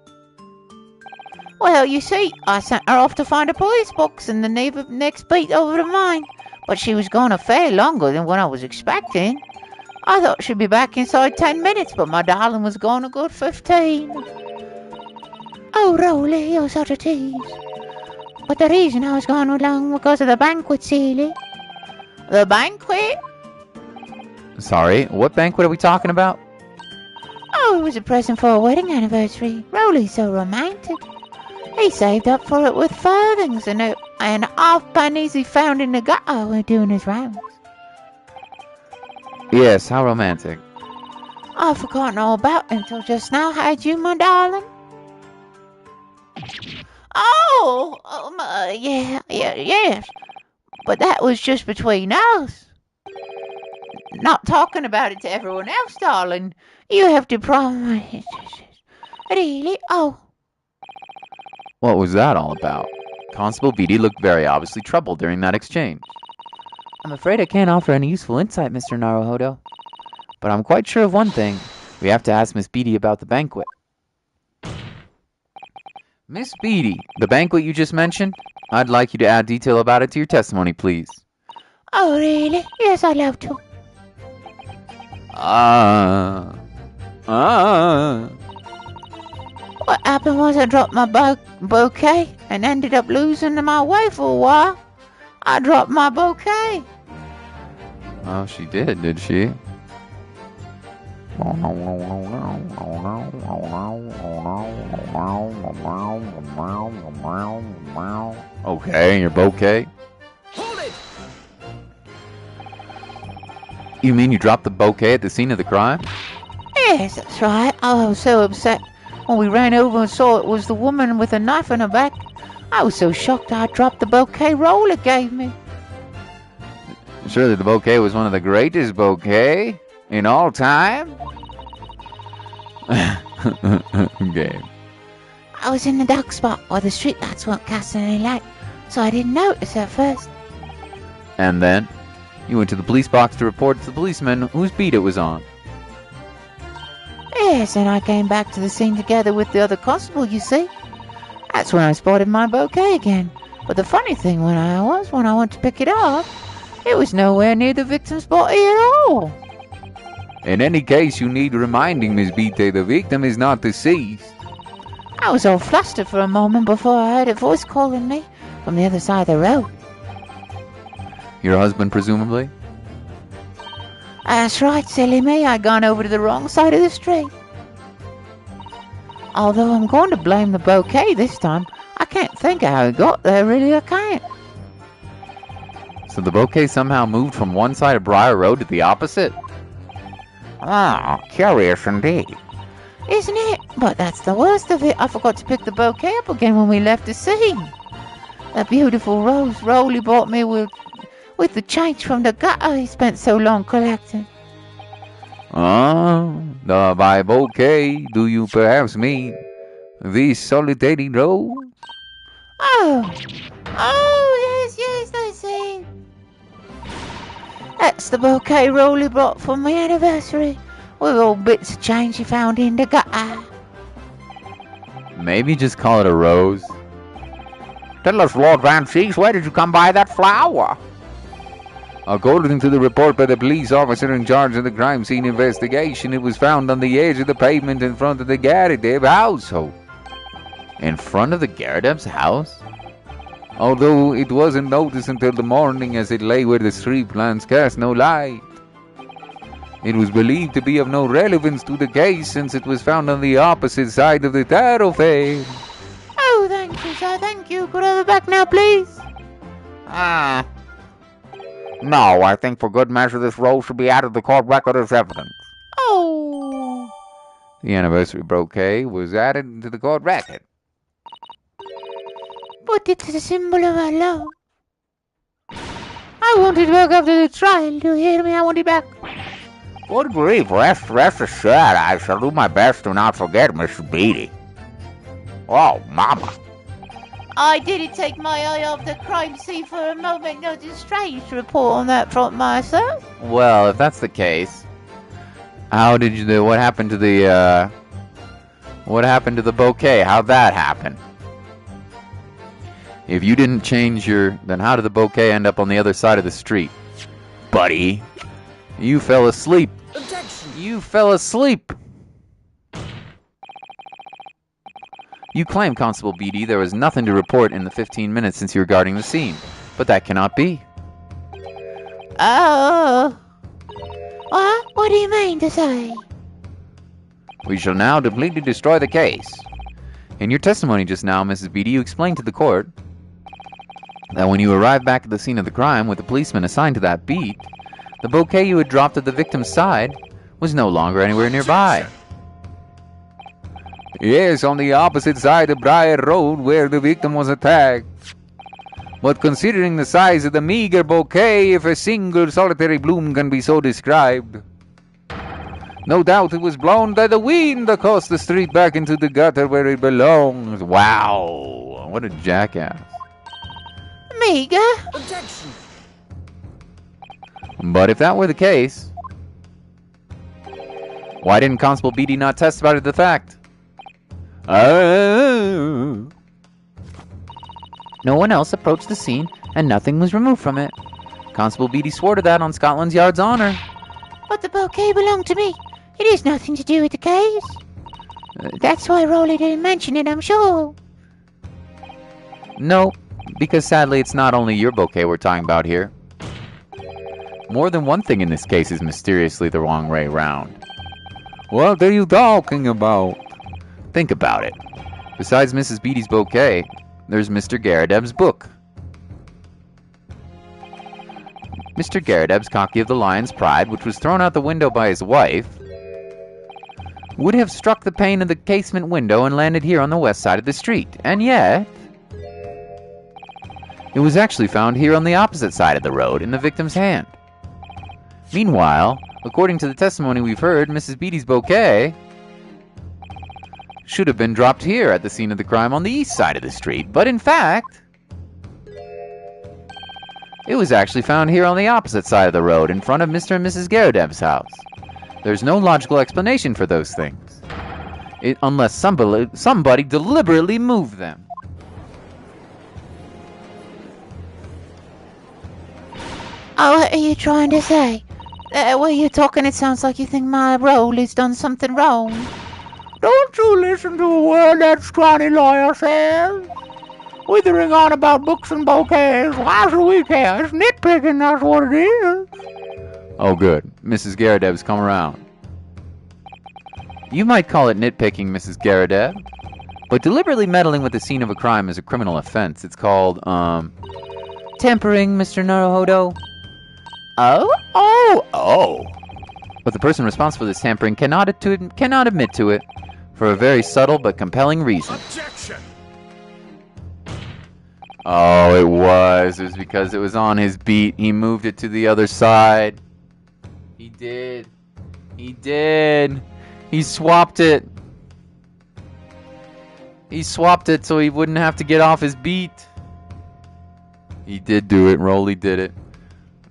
Well, you see, I sent her off to find a police box in the next beat over to mine. But she was gone a fair longer than what I was expecting. I thought she'd be back inside 10 minutes, but my darling was gone a good 15. Oh, Rolly, you're such a tease. But the reason I was gone along because of the banquet, Seeley. The banquet? Sorry, what banquet are we talking about? Oh, it was a present for a wedding anniversary. Rolly's so romantic. He saved up for it with farthings and half pennies he found in the gutter when doing his rounds. Yes, how romantic. I've forgotten all about it until just now, had you, my darling? Yes. But that was just between us. not talking about it to everyone else, darling. You have to promise. Really? Oh. What was that all about? Constable Beatty looked very obviously troubled during that exchange. I'm afraid I can't offer any useful insight, Mr. Naruhodo. But I'm quite sure of one thing. We have to ask Miss Beatty about the banquet. Miss Beatty, the banquet you just mentioned? I'd like you to add detail about it to your testimony, please. Oh, really? Yes, I'd love to. What happened was I dropped my bouquet and ended up losing to my wife for a while. I dropped my bouquet. Oh, she did she? Okay, and your bouquet? Hold it! You mean you dropped the bouquet at the scene of the crime? Yes, that's right. I was so upset when we ran over and saw it was the woman with a knife in her back. I was so shocked I dropped the bouquet Roller gave me. Surely the bouquet was one of the greatest bouquet in all time? Okay. I was in the dark spot where the streetlights weren't casting any light, so I didn't notice at first. And then? You went to the police box to report to the policeman whose beat it was on. Yes, and I came back to the scene together with the other constable, you see. That's when I spotted my bouquet again. But the funny thing when I went to pick it up, it was nowhere near the victim's body at all. In any case, you need reminding, Miss Beatty, the victim is not deceased. I was all flustered for a moment before I heard a voice calling me from the other side of the road. Your husband, presumably? That's right, silly me. I'd gone over to the wrong side of the street. Although I'm going to blame the bouquet this time. I can't think how it got there, really, I can't. So the bouquet somehow moved from one side of Briar Road to the opposite? Ah, curious indeed. Isn't it? But that's the worst of it. I forgot to pick the bouquet up again when we left the scene. That beautiful rose Rolly bought me with the change from the gutter he spent so long collecting. By bouquet, do you perhaps mean this solitary rose? Oh, yes, that's it. That's the bouquet Rolly brought for my anniversary, with all bits of change he found in the gutter. Maybe just call it a rose. Tell us, Lord Vamps, where did you come by that flower? According to the report by the police officer in charge of the crime scene investigation, it was found on the edge of the pavement in front of the Gyarados household. In front of the Gyarados house? Although it wasn't noticed until the morning as it lay where the street lamps cast no light. It was believed to be of no relevance to the case since it was found on the opposite side of the thoroughfare. Oh, thank you, sir, thank you. Could I have it back now, please? No, I think for good measure this rose should be added to the court record as evidence. Oh. The anniversary bouquet was added to the court record. But it's a symbol of our love. I want it back after the trial. Do you hear me? I want it back. Good grief, rest assured, I shall do my best to not forget Miss Beatty. Oh, Mama. I didn't take my eye off the crime scene for a moment. No, it's strange to report on that front myself. Well, if that's the case, how did you do? What happened to the bouquet? How'd that happen? If you didn't change then how did the bouquet end up on the other side of the street? Buddy, you fell asleep. Objection! You fell asleep. You claim, Constable Beatty, there was nothing to report in the 15 minutes since you were guarding the scene. But that cannot be. Oh. What do you mean to say? We shall now completely destroy the case. In your testimony just now, Mrs. Beatty, you explained to the court that when you arrived back at the scene of the crime with the policeman assigned to that beat, the bouquet you had dropped at the victim's side was no longer anywhere nearby. Yes, on the opposite side of Briar Road where the victim was attacked. But considering the size of the meager bouquet, if a single solitary bloom can be so described, no doubt it was blown by the wind across the street back into the gutter where it belongs. Wow, what a jackass. Meager? Objection! But if that were the case, why didn't Constable Beatty not testify to the fact? No one else approached the scene, and nothing was removed from it. Constable Beatty swore to that on Scotland Yard's honor. But the bouquet belonged to me. It has nothing to do with the case. That's why Rolly didn't mention it, I'm sure. No, because sadly it's not only your bouquet we're talking about here. More than one thing in this case is mysteriously the wrong way round. What are you talking about? Think about it. Besides Mrs. Beatty's bouquet, there's Mr. Gyarados' book. Mr. Gyarados' copy of The Lion's Pride, which was thrown out the window by his wife, would have struck the pane of the casement window and landed here on the west side of the street. And yet, it was actually found here on the opposite side of the road in the victim's hand. Meanwhile, according to the testimony we've heard, Mrs. Beatty's bouquet should have been dropped here at the scene of the crime on the east side of the street, but in fact, it was actually found here on the opposite side of the road in front of Mr. and Mrs. Gyarados' house. There's no logical explanation for those things, unless somebody deliberately moved them. Oh, what are you trying to say? Were you talking? It sounds like you think my Rolly's done something wrong. Don't you listen to a word that scrawny lawyer says. Withering on about books and bouquets. Why should we care? It's nitpicking, that's what it is. Oh good, Mrs. Gyarados, come around. You might call it nitpicking, Mrs. Gyarados, but deliberately meddling with the scene of a crime is a criminal offense. It's called, tampering, Mr. Naruhodo. Oh. But the person responsible for this tampering cannot admit to it for a very subtle but compelling reason. Objection! Oh, it was because it was on his beat. He moved it to the other side. He did. He swapped it. He swapped it so he wouldn't have to get off his beat. He did do it. Rolly did it.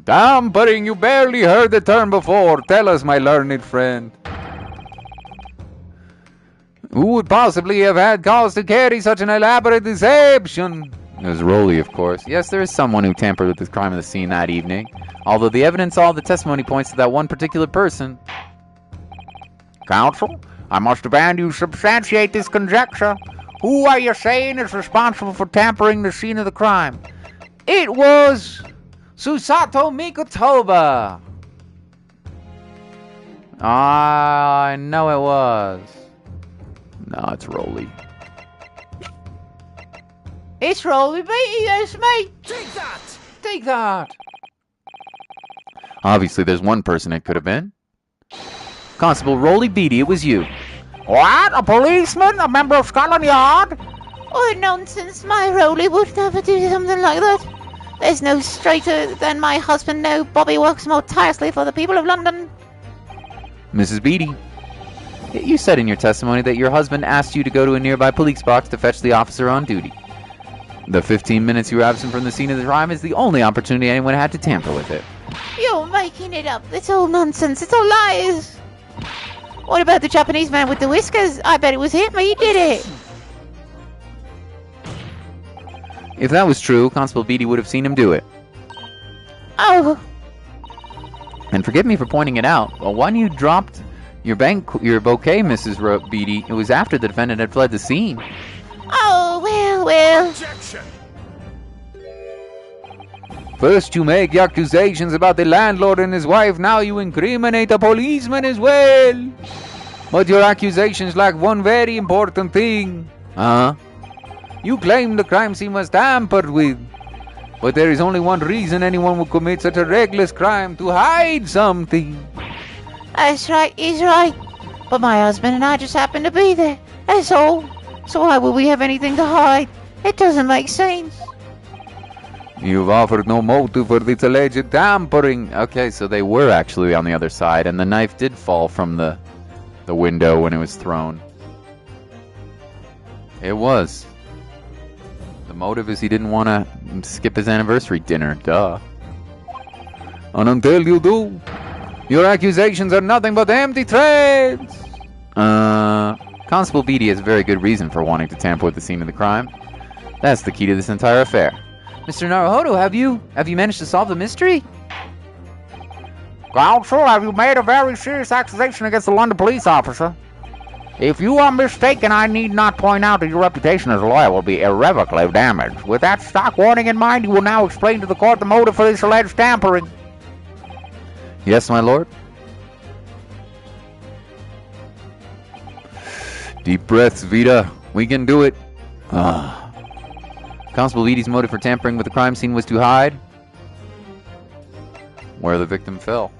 Tampering, you barely heard the term before. Tell us, my learned friend. Who would possibly have had cause to carry such an elaborate deception? It was Rolly, of course. Yes, there is someone who tampered with the crime of the scene that evening. Although the evidence, all the testimony points to that one particular person. Counsel, I must demand you substantiate this conjecture. Who are you saying is responsible for tampering the scene of the crime? It was Susato Mikotoba. I know it was. No, it's Rolly. It's Rolly Beatty, that's me. Take that! Obviously, there's one person it could have been. Constable Rolly Beatty, it was you. What? A policeman? A member of Scotland Yard? Oh, nonsense. My Rolly would never do something like that. There's no straighter than my husband. No, Bobby works more tirelessly for the people of London. Mrs. Beatty, you said in your testimony that your husband asked you to go to a nearby police box to fetch the officer on duty. The 15 minutes you were absent from the scene of the crime is the only opportunity anyone had to tamper with it. You're making it up. It's all nonsense. It's all lies. What about the Japanese man with the whiskers? I bet it was him. He did it. If that was true, Constable Beatty would have seen him do it. Oh. And forgive me for pointing it out, but when you dropped your bouquet, Mrs. Beatty, it was after the defendant had fled the scene. Oh, well. Objection! First you make accusations about the landlord and his wife, now you incriminate a policeman as well. But your accusations lack one very important thing. You claim the crime scene was tampered with. But there is only one reason anyone would commit such a reckless crime: to hide something. That's right, he's right. But my husband and I just happened to be there. That's all. So why would we have anything to hide? It doesn't make sense. You've offered no motive for this alleged tampering. Okay, so they were actually on the other side, and the knife did fall from the window when it was thrown. It was. The motive is he didn't want to skip his anniversary dinner. Duh. And until you do, your accusations are nothing but empty threats. Constable Beatty has a very good reason for wanting to tamper with the scene of the crime. That's the key to this entire affair. Mr. Naruhodo, have you managed to solve the mystery? Counsel, have you made a very serious accusation against the London police officer? If you are mistaken, I need not point out that your reputation as a lawyer will be irrevocably damaged. With that stock warning in mind, you will now explain to the court the motive for this alleged tampering. Yes, my lord. Deep breaths, Vita. We can do it. Constable Beatty's motive for tampering with the crime scene was to hide where the victim fell.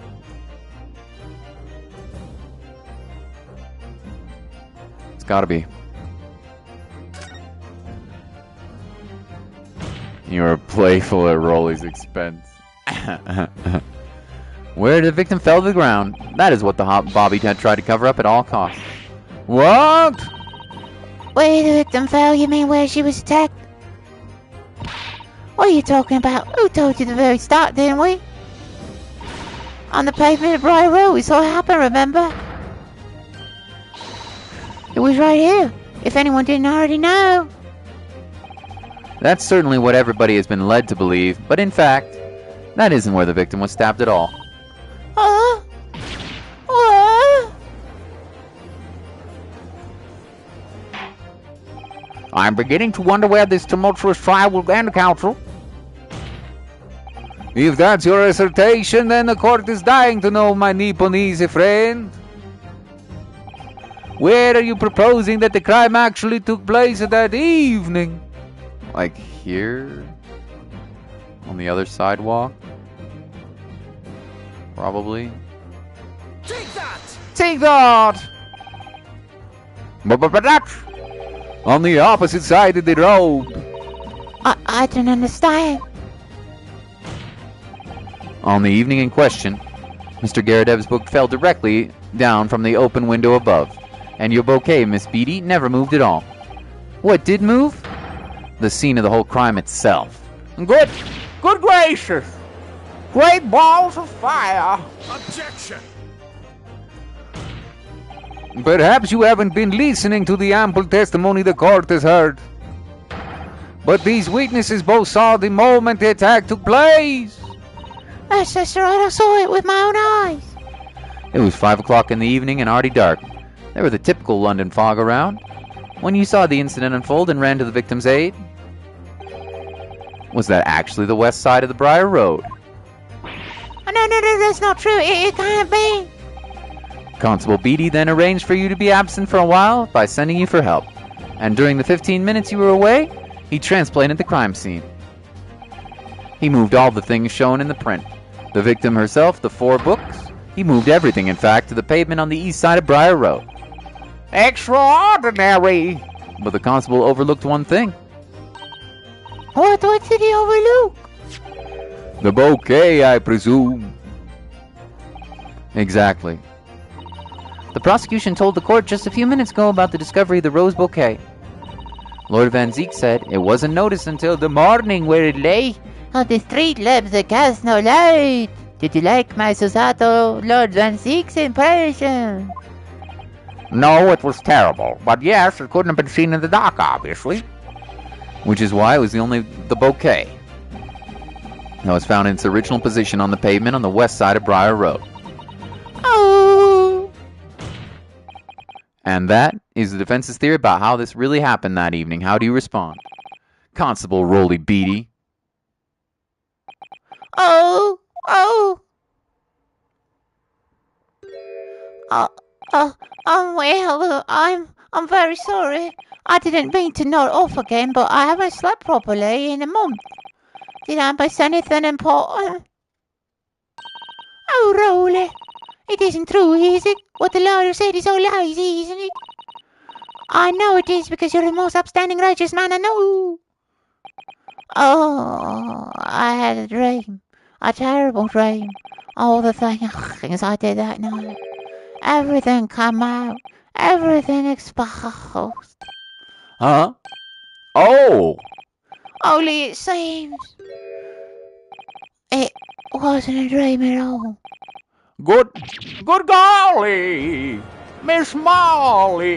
It's gotta be. You're playful at Rolly's expense. Where the victim fell to the ground. That is what the Bobby had tried to cover up at all costs. What? Where the victim fell, you mean where she was attacked? What are you talking about? Who told you at the very start, didn't we? On the pavement of Briar Road, we saw it happen, remember? It was right here, if anyone didn't already know. That's certainly what everybody has been led to believe, but in fact, that isn't where the victim was stabbed at all. What? I'm beginning to wonder where this tumultuous trial will end, counsel. If that's your assertion, then the court is dying to know, my Nipponese friend. Where are you proposing that the crime actually took place that evening? Like here? On the other sidewalk? Probably. Take that! Take that! But that's On the opposite side of the road. I don't understand. On the evening in question, Mr. Garadev's book fell directly down from the open window above, and your bouquet, Miss Beatty, never moved at all. What did move? The scene of the whole crime itself. good gracious! Great balls of fire! Objection! Perhaps you haven't been listening to the ample testimony the court has heard. But these witnesses both saw the moment the attack took place. That's right, I saw it with my own eyes. It was 5 o'clock in the evening and already dark. There was the typical London fog around. When you saw the incident unfold and ran to the victim's aid, was that actually the west side of the Briar Road? No, that's not true. It can't be. Constable Beatty then arranged for you to be absent for a while by sending you for help. And during the 15 minutes you were away, he transplanted the crime scene. He moved all the things shown in the print. The victim herself, the 4 books. He moved everything, in fact, to the pavement on the east side of Briar Road. Extraordinary! But the constable overlooked one thing. What did he overlook? The bouquet, I presume. Exactly. The prosecution told the court just a few minutes ago about the discovery of the rose bouquet. Lord Van Zeek said it wasn't noticed until the morning where it lay. On the street lamps that cast no light. Did you like my Susato Lord Van Zeek's impression? No, it was terrible. But yes, it couldn't have been seen in the dark, obviously. Which is why it was the bouquet. It was found in its original position on the pavement on the west side of Briar Road. Oh! And that is the defense's theory about how this really happened that evening. How do you respond? Constable Rolly Beatty. Oh! Well, I'm very sorry. I didn't mean to nod off again, but I haven't slept properly in a month. Did I miss anything important? Oh, Rolly, it isn't true, is it? What the lawyer said is all lies, isn't it? I know it is because you're the most upstanding righteous man I know. Oh, I had a dream. A terrible dream. All the things I did that night. Everything come out. Everything exposed. Huh? Oh! Only it seems it wasn't a dream at all. Good golly! Miss Molly!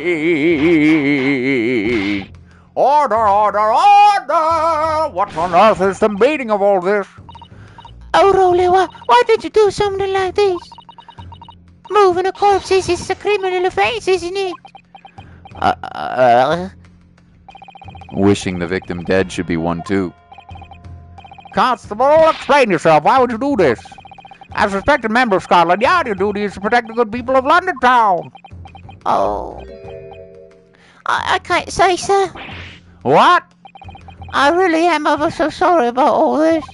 Order, order, order! What on earth is the meaning of all this? Oh, Rolly, why did you do something like this? Moving a corpse is a criminal offense, isn't it? Wishing the victim dead should be one too. Constable, explain yourself. Why would you do this? As a respected member of Scotland Yard, your duty is to protect the good people of London Town. Oh, I can't say, sir. What? I really am ever so sorry about all this.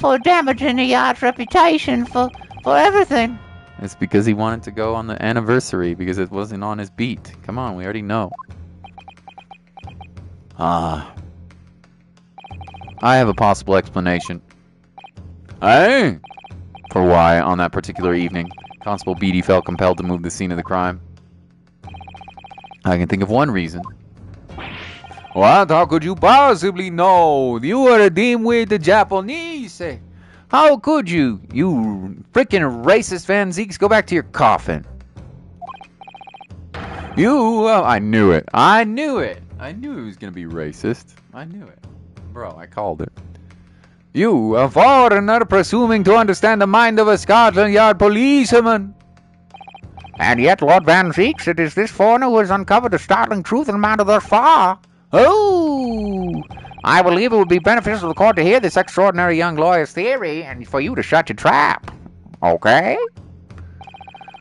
For damaging the Yard's reputation, for everything. It's because he wanted to go on the anniversary because it wasn't on his beat. Come on, we already know. I have a possible explanation. Hey? For why, on that particular evening, Constable Beatty felt compelled to move the scene of the crime. I can think of one reason. What? How could you possibly know? You are a dim-witted Japanese. How could you? You freaking racist Van Zeeks, go back to your coffin. I knew it. I knew it was gonna be racist. I knew it. Bro, I called it. You, a foreigner presuming to understand the mind of a Scotland Yard policeman. And yet, Lord Van Zeeks, it is this foreigner who has uncovered the startling truth in the matter thus far. Oh! I believe it would be beneficial to the court to hear this extraordinary young lawyer's theory and for you to shut your trap. Okay?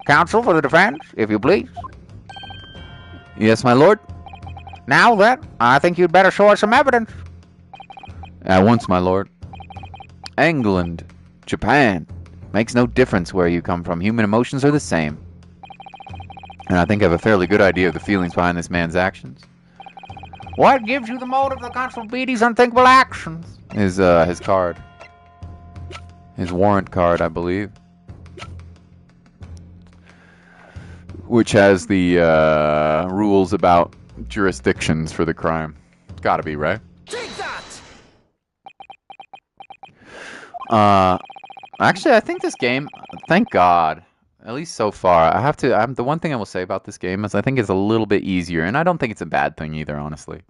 Counsel for the defense, if you please. Yes, my lord? Now then, I think you'd better show us some evidence. At once, my lord. England, Japan. Makes no difference where you come from. Human emotions are the same. And I think I have a fairly good idea of the feelings behind this man's actions. What gives you the motive for Constable Beatty's unthinkable actions? His card. His warrant card, I believe. Which has the rules about jurisdictions for the crime. Gotta be, right? Take that! Actually, I think this game, thank God, at least so far, the one thing I will say about this game is I think it's a little bit easier, and I don't think it's a bad thing either, honestly.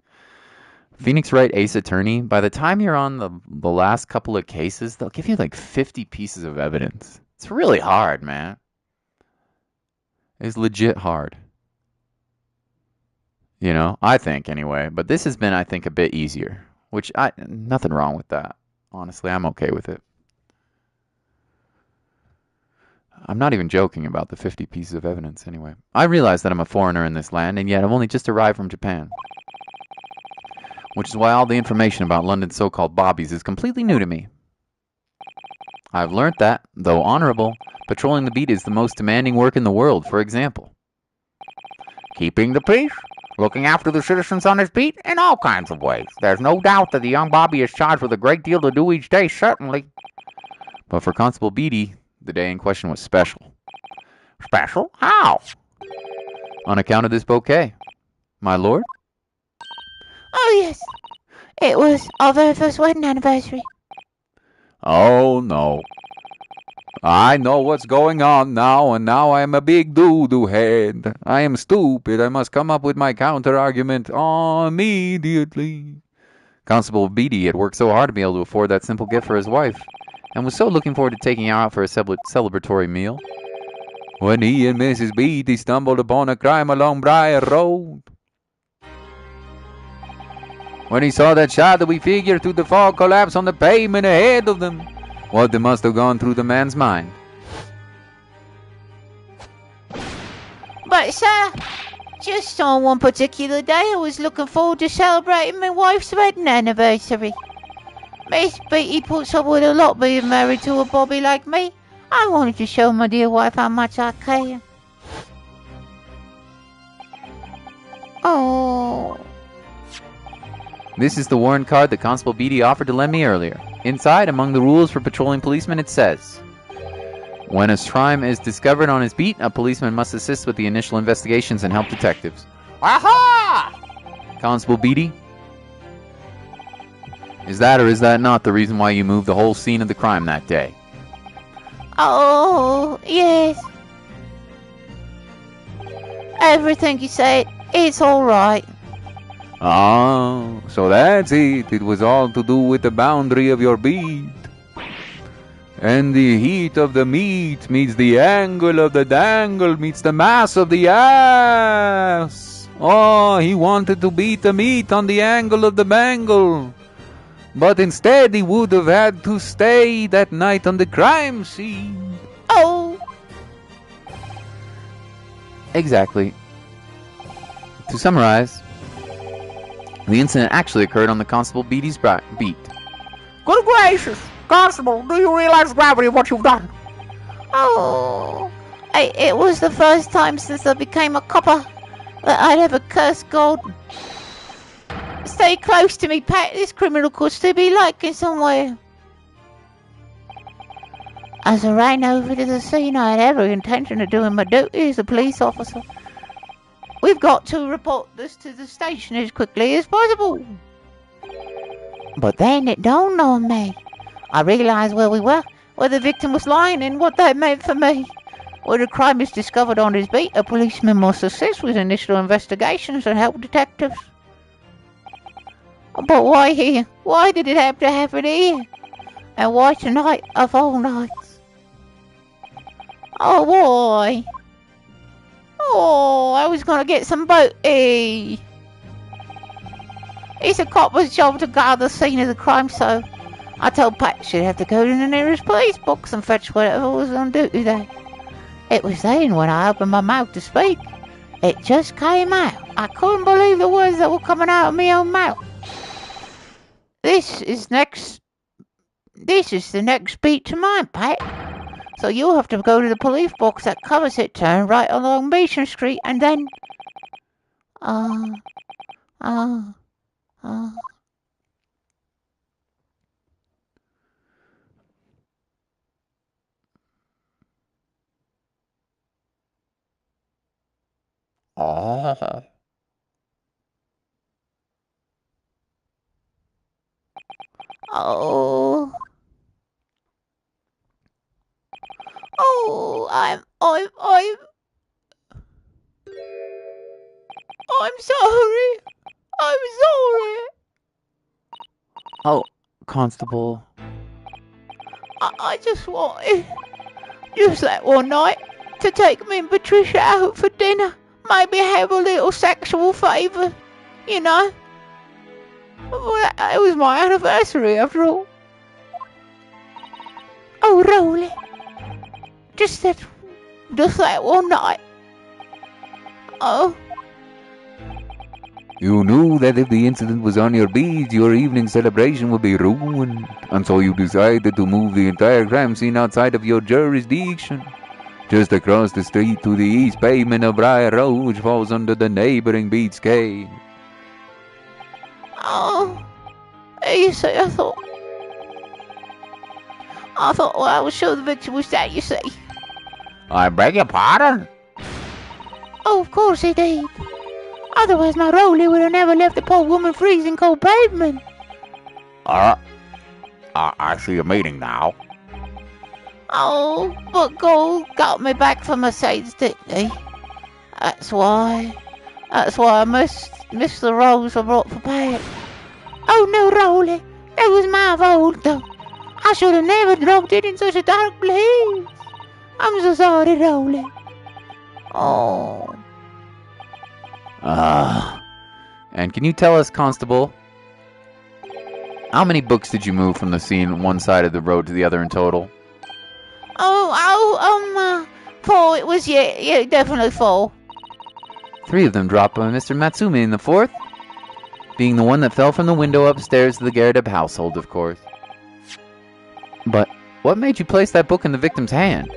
Phoenix Wright Ace Attorney, by the time you're on the last couple of cases, they'll give you like 50 pieces of evidence. It's really hard, man. It's legit hard. You know, I think anyway, but this has been, I think, a bit easier, which nothing wrong with that. Honestly, I'm okay with it. I'm not even joking about the 50 pieces of evidence anyway. I realize that I'm a foreigner in this land, and yet I've only just arrived from Japan. Which is why all the information about London's so-called bobbies is completely new to me. I've learnt that, though honorable, patrolling the beat is the most demanding work in the world, for example. Keeping the peace, looking after the citizens on his beat in all kinds of ways. There's no doubt that the young Bobby is charged with a great deal to do each day, certainly. But for Constable Beatty, the day in question was special. Special? How? On account of this bouquet. My lord? Oh, yes. It was our very first wedding anniversary. Oh, no. I know what's going on now, and now I am a big doo-doo head. I am stupid. I must come up with my counter-argument immediately. Constable Beatty had worked so hard to be able to afford that simple gift for his wife, and was so looking forward to taking her out for a celebratory meal. When he and Mrs. Beatty stumbled upon a crime along Briar Road. When he saw that shadowy figure through the fog collapse on the pavement ahead of them. What must have gone through the man's mind? But, sir, just on one particular day, I was looking forward to celebrating my wife's wedding anniversary. Miss Beatty puts up with a lot being married to a bobby like me. I wanted to show my dear wife how much I care. Oh. This is the warrant card that Constable Beatty offered to lend me earlier. Inside, among the rules for patrolling policemen, it says, when a crime is discovered on his beat, a policeman must assist with the initial investigations and help detectives. Aha! Constable Beatty? Is that or is that not the reason why you moved the whole scene of the crime that day? Oh, yes. Everything you said, it's alright. Oh, so that's it. It was all to do with the boundary of your beat. And the heat of the meat meets the angle of the dangle meets the mass of the ass. Oh, he wanted to beat the meat on the angle of the bangle. But instead he would have had to stay that night on the crime scene. Oh, Exactly. To summarize, the incident actually occurred on the Constable Beatty's beat. Good gracious! Constable, do you realize the gravity of what you've done? oh. It was the first time since I became a copper that I'd ever cursed God. Stay close to me, Pat. This criminal could still be lurking somewhere. As I ran over to the scene, I had every intention of doing my duty as a police officer. We've got to report this to the station as quickly as possible. But then it dawned on me. I realized where we were, where the victim was lying, and what that meant for me. When a crime is discovered on his beat, a policeman must assist with initial investigations and help detectives. But why here? Why did it have to happen here? And why tonight of all nights? Oh, why? Oh, I was gonna get some booty. It's a copper's job to guard the scene of the crime, so I told Pat she'd have to go to the nearest police box and fetch whatever was on duty there. It was then when I opened my mouth to speak. It just came out. I couldn't believe the words that were coming out of my own mouth. This is the next beat to mine, Pat. So you'll have to go to the police box that covers it, turn right along Beecham Street, and then... Oh. Oh. Oh, I'm sorry. I'm sorry. Oh, Constable. I just wanted, just that one night, to take me and Patricia out for dinner. Maybe have a little sexual favour, you know. Well, it was my anniversary after all. Oh, Rolly. Just that one night. Oh. You knew that if the incident was on your beat, your evening celebration would be ruined, and so you decided to move the entire crime scene outside of your jurisdiction. Just across the street to the east pavement of Briar Road, which falls under the neighboring beat scale. Oh. You see, I thought, well, I was sure the victim was that, you see. I beg your pardon? Oh, of course he did. Otherwise my Rolly would have never left the poor woman freezing cold pavement. I see a meeting now. Oh, but Gold got me back for Mercedes, didn't he? That's why I missed the rose I brought for Pat. Oh no, Rolly, that was my fault though. I should have never dropped it in such a dark place. I'm so sorry, Rolly. Oh. And can you tell us, Constable, how many books did you move from the scene one side of the road to the other in total? Four. It was, yeah, definitely four. 3 of them dropped by Mr. Matsumi in the 4th, being the one that fell from the window upstairs to the Gyarados household, of course. But what made you place that book in the victim's hand,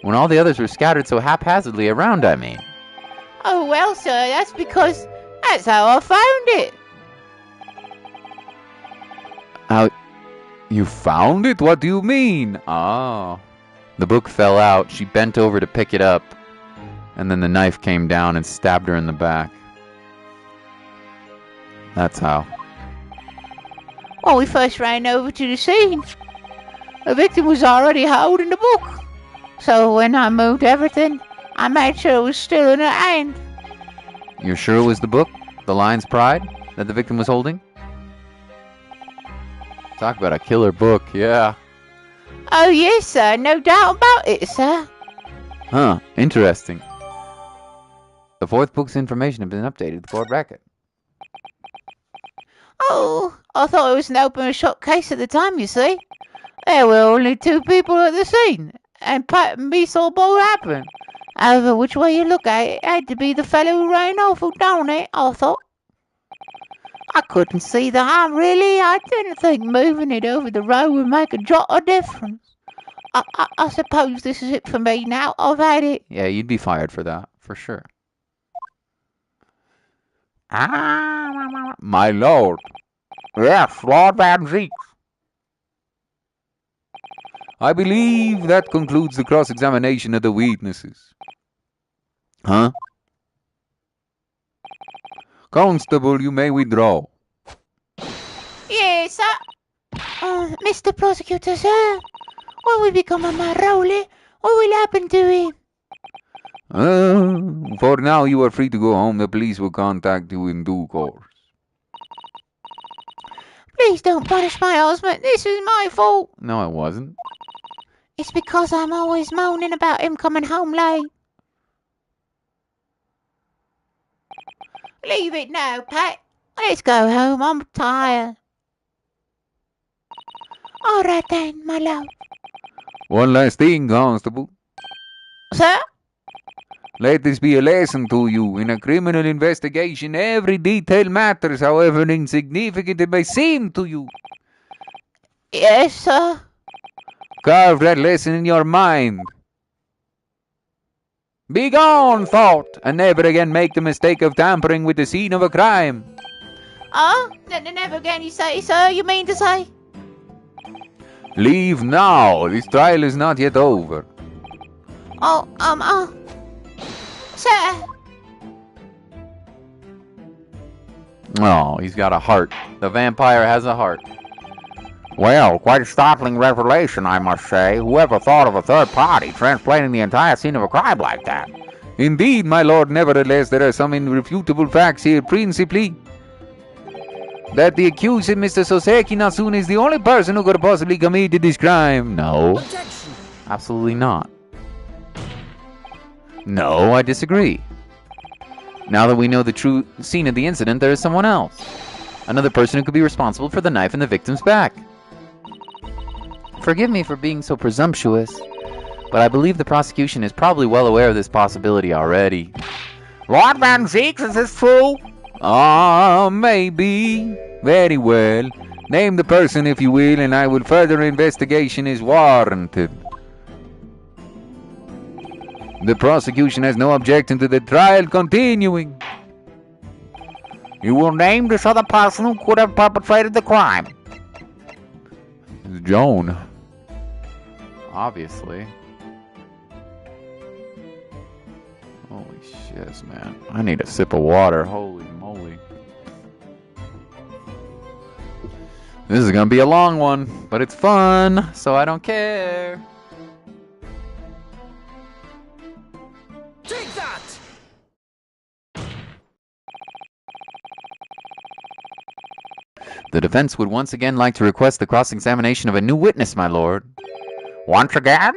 when all the others were scattered so haphazardly around, I mean? Oh, well, sir, that's because that's how I found it. You found it? What do you mean? Oh. The book fell out. She bent over to pick it up. And then the knife came down and stabbed her in the back. That's how. When we first ran over to the scene, the victim was already holding the book. So when I moved everything, I made sure it was still in her hand. You're sure it was the book? The Lion's Pride? That the victim was holding? Talk about a killer book, yeah. Oh yes, sir. No doubt about it, sir. Huh, interesting. The fourth book's information has been updated to the court record. Oh, I thought it was an open and shut case at the time, you see. There were only 2 people at the scene, and Pat and me saw both happen. However, which way you look at it, it had to be the fellow who ran off who done it, I thought. I couldn't see the harm, really. I didn't think moving it over the road would make a jot of difference. I suppose this is it for me now. I've had it. Yeah, you'd be fired for that, for sure. My lord. Yes, Lord Van Zeeks. I believe that concludes the cross-examination of the witnesses. Huh? Constable, you may withdraw. Yes, sir. Mr. Prosecutor, sir. When we become a Maroli, what will happen to him? For now, you are free to go home. The police will contact you in due course. Please don't punish my husband. This is my fault. No, it wasn't. It's because I'm always moaning about him coming home late. Leave it now, Pat. Let's go home. I'm tired. All right then, my love. One last thing, Constable. Sir? Let this be a lesson to you. In a criminal investigation, every detail matters, however insignificant it may seem to you. Yes, sir. Carve that lesson in your mind. Be gone, thought, and never again make the mistake of tampering with the scene of a crime. Never again, you say, sir? You mean to say? Leave now. This trial is not yet over. Sir. Oh, he's got a heart. The vampire has a heart. Well, quite a startling revelation, I must say. Whoever thought of a third party transplanting the entire scene of a crime like that? Indeed, my lord, nevertheless, there are some irrefutable facts here, principally that the accused, Mr. Soseki Nasune, is the only person who could have possibly committed this crime. No. Objection! Absolutely not. No, I disagree. Now that we know the true scene of the incident, there is someone else. Another person who could be responsible for the knife in the victim's back. Forgive me for being so presumptuous, but I believe the prosecution is probably well aware of this possibility already. Lord Van Zeeks, is this true? Maybe. Very well. Name the person, if you will, and I will further investigation is warranted. The prosecution has no objection to the trial continuing. You will name this other person who could have perpetrated the crime. It's Joan. Obviously. Holy shit, man. I need a sip of water. Holy moly. This is gonna be a long one, but it's fun, so I don't care. Take that! The defense would once again like to request the cross-examination of a new witness, my lord. Once again?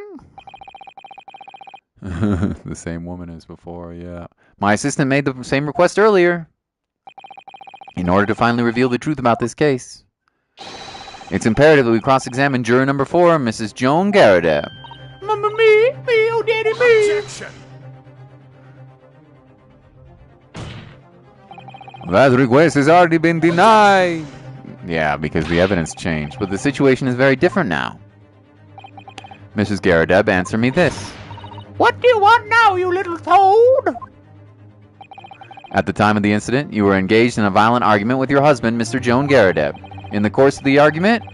The same woman as before, yeah. My assistant made the same request earlier, in order to finally reveal the truth about this case. It's imperative that we cross-examine juror number 4, Mrs. Joan Gyarados. Mama me, oh daddy me. Objection! That request has already been denied. Yeah, because the evidence changed, but the situation is very different now. Mrs. Gyarados, answer me this. What do you want now, you little toad? At the time of the incident, you were engaged in a violent argument with your husband, Mr. Joan Gyarados. In the course of the argument,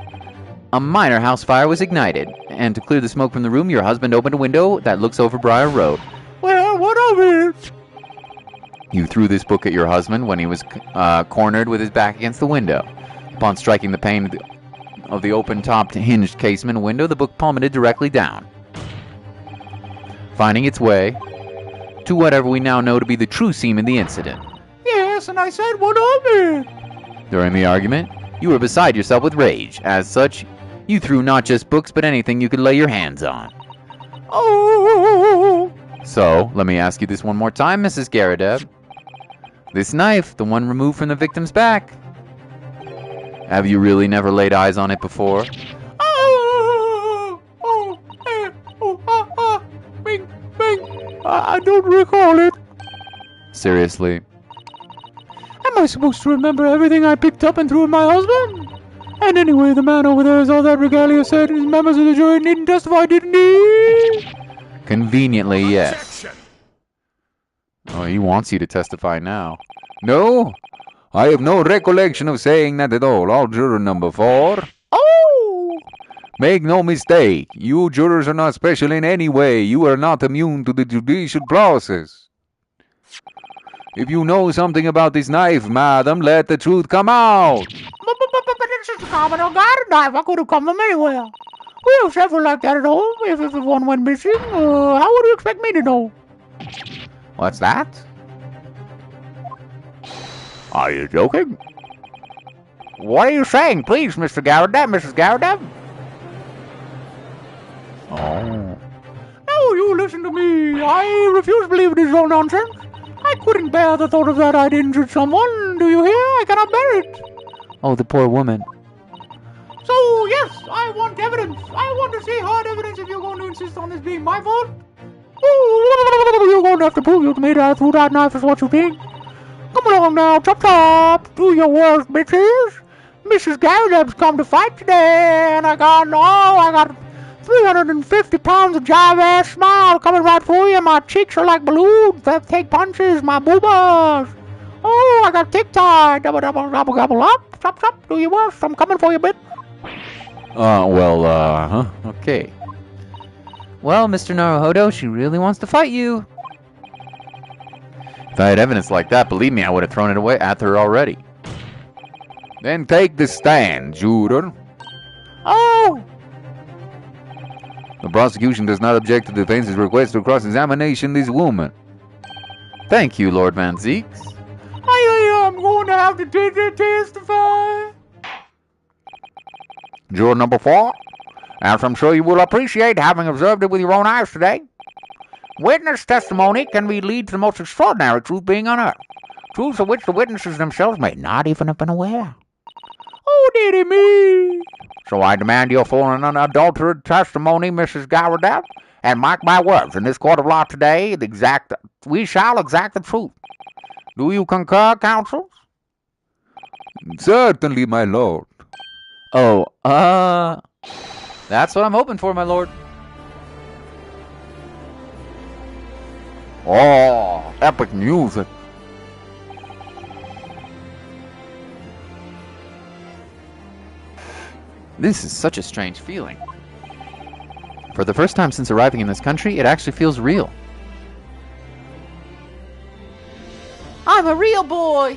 A minor house fire was ignited, and to clear the smoke from the room, your husband opened a window that looks over Briar Road. Well, what of it? You threw this book at your husband when he was cornered with his back against the window. Upon striking the pane of the open-topped hinged casement window, the book plummeted directly down, finding its way to whatever we now know to be the true scene of the incident. Yes, and I said, what of it? During the argument, you were beside yourself with rage. As such, you threw not just books, but anything you could lay your hands on. Oh! So, let me ask you this one more time, Mrs. Gyarados. This knife, the one removed from the victim's back, have you really never laid eyes on it before? Bing, bing. I don't recall it. Seriously? Am I supposed to remember everything I picked up and threw at my husband? And anyway, the man over there is all that regalia said, and his members of the jury needn't testify, didn't he? Conveniently, yes. Objection. Oh, he wants you to testify now. No, I have no recollection of saying that at all. Juror number 4. Oh! Make no mistake, you jurors are not special in any way. You are not immune to the judicial process. If you know something about this knife, madam, let the truth come out. But it's just a common old garden knife. I could have come from anywhere. We have several like that at home. If one went missing, how would you expect me to know? What's that? Are you joking? What are you saying, please, Mr. Gyarados, Mrs. Gyarados? Oh. No, you listen to me. I refuse to believe it is all nonsense. I couldn't bear the thought of that I'd injured someone. Do you hear? I cannot bear it. Oh, the poor woman. So, yes, I want evidence. I want to see hard evidence if you're going to insist on this being my fault. You're going to have to prove you to me that I threw that knife is what you think. Come along now, chop chop. Do your worst, bitches. Mrs. Gyarados come to fight today, and I got 350 pounds of jive-ass smile coming right for you. My cheeks are like balloons that take punches, my boobas. Oh, I got tick-tied. Double, double, gobble, gobble up. Chop, chop, do your worst. I'm coming for you, bitch. Okay. Well, Mr. Naruhodo, she really wants to fight you. If I had evidence like that, believe me, I would have thrown it away at her already. Then take the stand, juror. Oh! The prosecution does not object to the defense's request to cross-examination this woman. Thank you, Lord Van Zeeks. I'm going to have to testify. Juror number 4, as I'm sure you will appreciate, having observed it with your own eyes today, witness testimony can lead to the most extraordinary truth being unearthed, truths of which the witnesses themselves may not even have been aware. Oh, dearie me. So I demand your full and unadulterated testimony, Mrs. Gyarados, and mark my words, in this court of law today, we shall exact the truth. Do you concur, counsel? Certainly, my lord. Oh, that's what I'm hoping for, my lord. Oh, epic music. This is such a strange feeling. For the first time since arriving in this country, it actually feels real. I'm a real boy.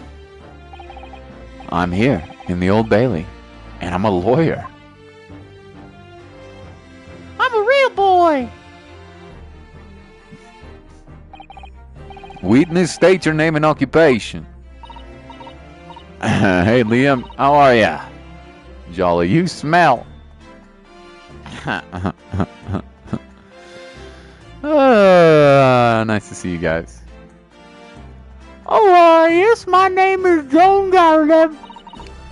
I'm here in the Old Bailey, and I'm a lawyer. I'm a real boy. Witness, state your name and occupation. Hey, Liam, how are ya? Jolly, you smell. Nice to see you guys. Oh, yes, my name is Joan Gyarados,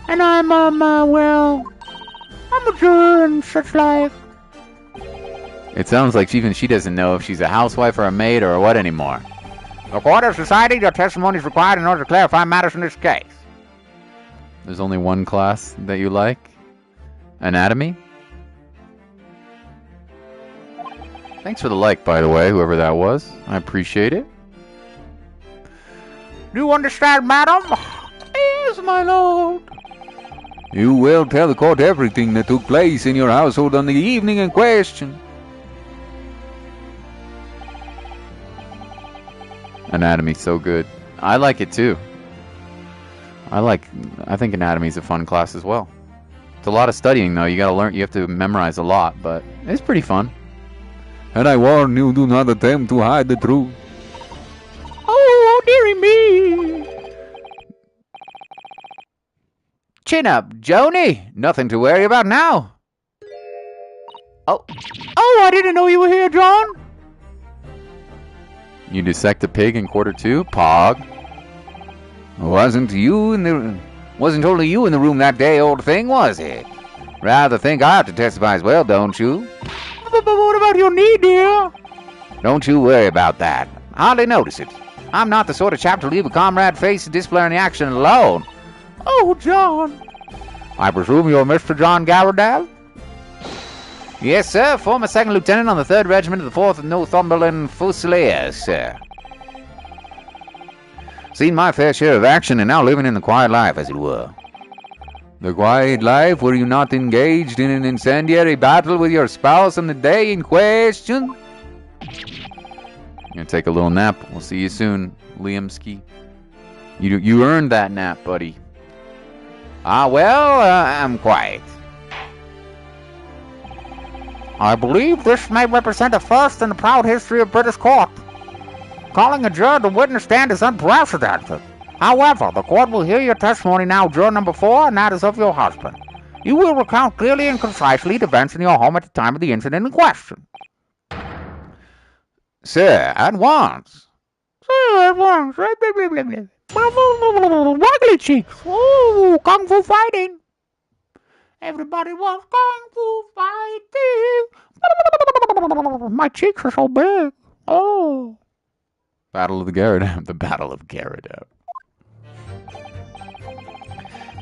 and I'm, I'm a juror and such like. It sounds like even she doesn't know if she's a housewife or a maid or what anymore. The court has decided your testimony is required in order to clarify matters in this case. There's only one class that you like? Anatomy? Thanks for the like, by the way, whoever that was. I appreciate it. Do you understand, madam? Yes, my lord. You will tell the court everything that took place in your household on the evening in question. Anatomy's so good. I like it too. I think anatomy's a fun class as well. It's a lot of studying though. You gotta learn. You have to memorize a lot, but it's pretty fun. And I warn you, do not attempt to hide the truth. Oh, dearie me. Chin up, Joni. Nothing to worry about now. Oh, I didn't know you were here, John. You dissect a pig in quarter 2? Pog. Wasn't only you in the room that day, old thing, was it? Rather think I have to testify as well, don't you? But what about your knee, dear? Don't you worry about that. Hardly notice it. I'm not the sort of chap to leave a comrade face disciplinary action alone. Oh, John. I presume you're Mr. John Gyarados? Yes, sir. Former second lieutenant on the 3rd Regiment of the 4th Northumberland Fusiliers, sir. Seen my fair share of action and now living in the quiet life, as it were. The quiet life where you're not engaged in an incendiary battle with your spouse on the day in question? I'm gonna take a little nap. We'll see you soon, Liamski. You earned that nap, buddy. I'm quiet. I believe this may represent a first in the proud history of British court. Calling a juror to witness stand is unprecedented. However, the court will hear your testimony now, juror number 4, and that is of your husband. You will recount clearly and concisely the events in your home at the time of the incident in question. Sir, at once. Sir, at once. Woggly cheeks. Oh, kung fu fighting. Everybody was kung fu fighting. My cheeks are so big. Oh. Battle of the Gyarados. The Battle of Gyarados.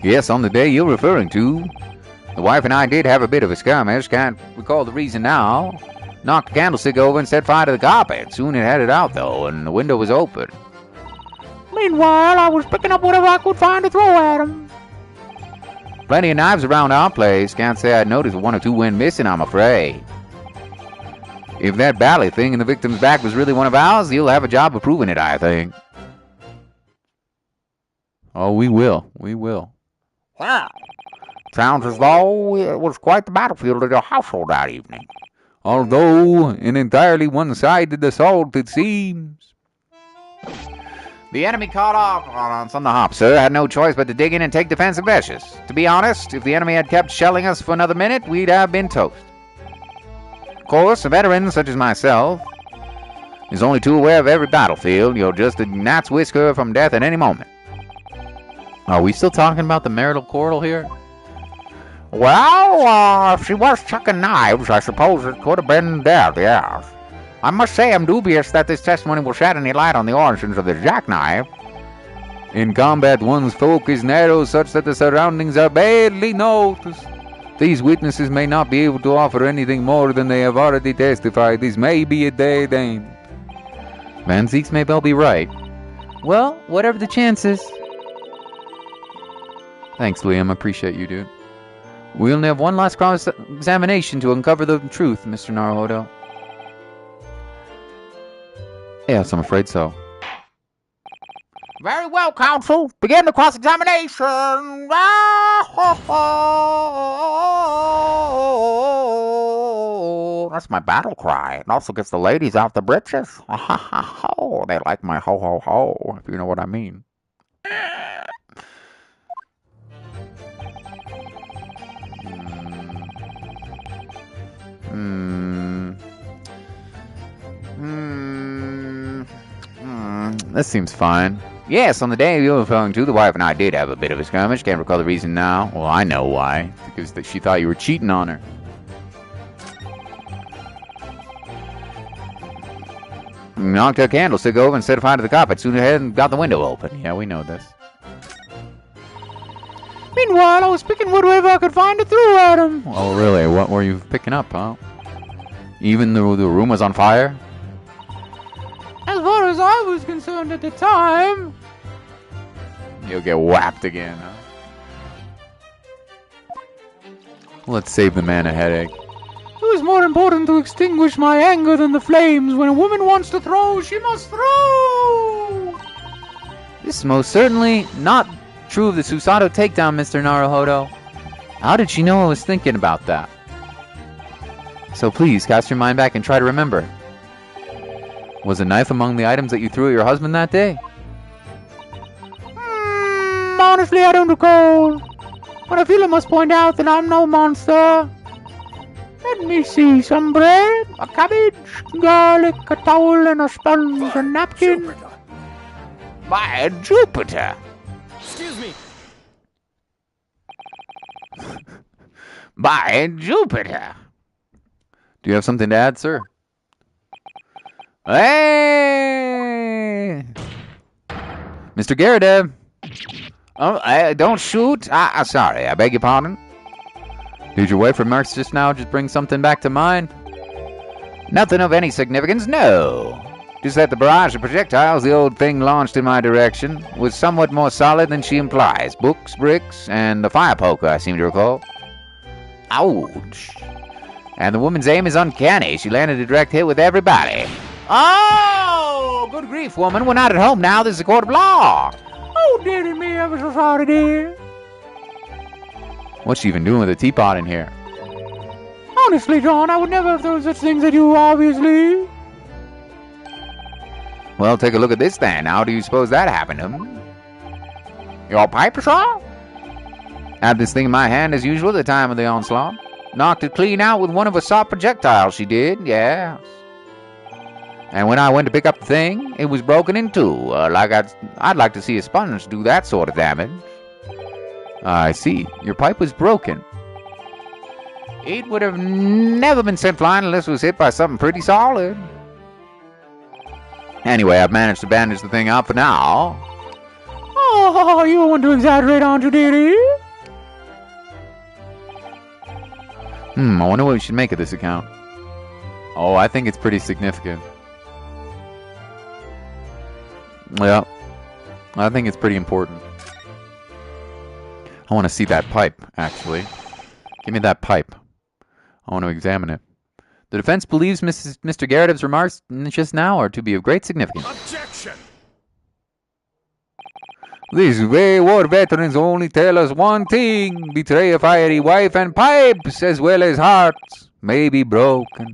Yes, on the day you're referring to. The wife and I did have a bit of a skirmish. Can't recall the reason now. Knocked the candlestick over and set fire to the carpet. Soon it headed out, though, and the window was open. Meanwhile, I was picking up whatever I could find to throw at him. Plenty of knives around our place. Can't say I'd noticed 1 or 2 went missing, I'm afraid. If that bally thing in the victim's back was really one of ours, you'll have a job of proving it, I think. Oh, we will. We will. Wow. Sounds as though it was quite the battlefield of your household that evening. Although an entirely one-sided assault, it seems. The enemy caught off on us on the hop, sir. Had no choice but to dig in and take defensive measures. To be honest, if the enemy had kept shelling us for another minute, we'd have been toast. Of course, a veteran such as myself is only too aware of every battlefield. You're just a gnat's whisker from death at any moment. Are we still talking about the marital quarrel here? Well, if she was chucking knives, I suppose it could have been death, yes. I must say I'm dubious that this testimony will shed any light on the origins of the jackknife. In combat, one's focus is narrow such that the surroundings are barely noticed. These witnesses may not be able to offer anything more than they have already testified. This may be a dead end. Van Zeeks may well be right. Well, whatever the chances. Thanks, Liam. Appreciate you, dude. We only have one last cross-examination to uncover the truth, Mr. Naruhodo. Yes, I'm afraid so. Very well, counsel. Begin the cross-examination. That's my battle cry. It also gets the ladies out the britches. Oh, they like my ho-ho-ho, if you know what I mean. This seems fine. Yes, on the day you're referring to, the wife and I did have a bit of a skirmish. Can't recall the reason now. Well, I know why. Because she thought you were cheating on her. Knocked her candlestick over and set fire to the carpet. Soon ahead and got the window open. Yeah, we know this. Meanwhile, I was picking whatever I could find to throw at him. Oh, really? What were you picking up, huh? Even the room was on fire? As far as I was concerned at the time. You'll get whacked again, huh? Let's save the man a headache. It was more important to extinguish my anger than the flames. When a woman wants to throw, she must throw! This is most certainly not true of the Susato takedown, Mr. Naruhodo. How did she know I was thinking about that? So please, cast your mind back and try to remember. Was a knife among the items that you threw at your husband that day? Honestly, I don't recall. But I feel I must point out that I'm no monster. Let me see, some bread, a cabbage, garlic, a towel, and a sponge, a napkin. Jupiter. By Jupiter! Excuse me. By Jupiter! Do you have something to add, sir? Hey! Mr. Gyarados! Oh, don't shoot. Sorry, I beg your pardon. Did your wife remarks just now just bring something back to mind? Nothing of any significance, no. Just that the barrage of projectiles the old thing launched in my direction was somewhat more solid than she implies. Books, bricks, and a fire poker, I seem to recall. Ouch. And the woman's aim is uncanny. She landed a direct hit with everybody. Oh, good grief, woman. We're not at home now. This is a court of law. Oh, dearie me, ever so sorry, dear. What's she even doing with a teapot in here? Honestly, John, I would never have done such things at you, obviously. Well, take a look at this then. How do you suppose that happened? Your pipe, sir? Had this thing in my hand as usual at the time of the onslaught. Knocked it clean out with one of her soft projectiles, she did, yes. And when I went to pick up the thing, it was broken in two. I'd like to see a sponge do that sort of damage. I see. Your pipe was broken. It would have never been sent flying unless it was hit by something pretty solid. Anyway, I've managed to bandage the thing up for now. Oh, you want to exaggerate, aren't you, dearie? I wonder what we should make of this account. Oh, I think it's pretty significant. Yeah, I think it's pretty important. I want to see that pipe, actually. Give me that pipe. I want to examine it. The defense believes Mr. Gyarados' remarks just now are to be of great significance. Objection. These wayward veterans only tell us one thing. Betray a fiery wife and pipes as well as hearts may be broken.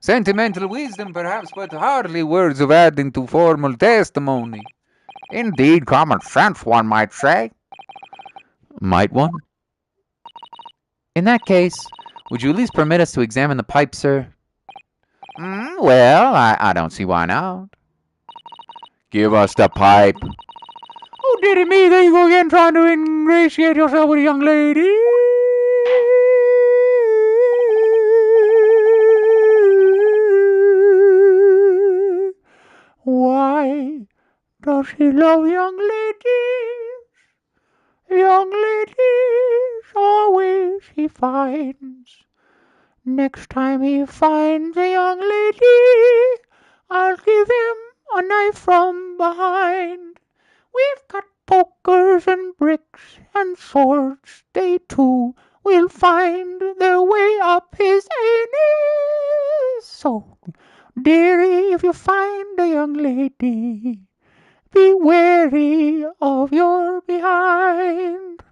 Sentimental wisdom perhaps, but hardly words of adding to formal testimony. Indeed, common sense, one might say. Might one? In that case, would you at least permit us to examine the pipe, sir? Well, I don't see why not. Give us the pipe. Oh, dearie me, there you go again, trying to ingratiate yourself with a young lady. Why does he love young ladies? Young ladies always he finds. Next time he finds a young lady, I'll give him a knife from behind. We've got pokers and bricks and swords. They too will find their way up his anus. So, dearie, if you find a young lady, be wary of your behind.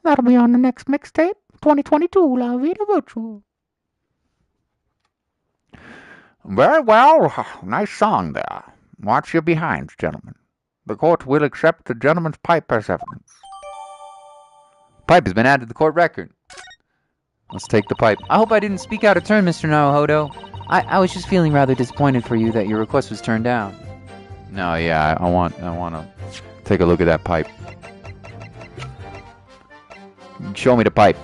That'll be on the next mixtape, 2022, La Vida Virtual. Very well. Nice song there. Watch your behinds, gentlemen. The court will accept the gentleman's pipe as evidence. Pipe has been added to the court record. Let's take the pipe. I hope I didn't speak out of turn, Mr. Naruhodo. I was just feeling rather disappointed for you that your request was turned down. No, yeah, I want to take a look at that pipe. Show me the pipe.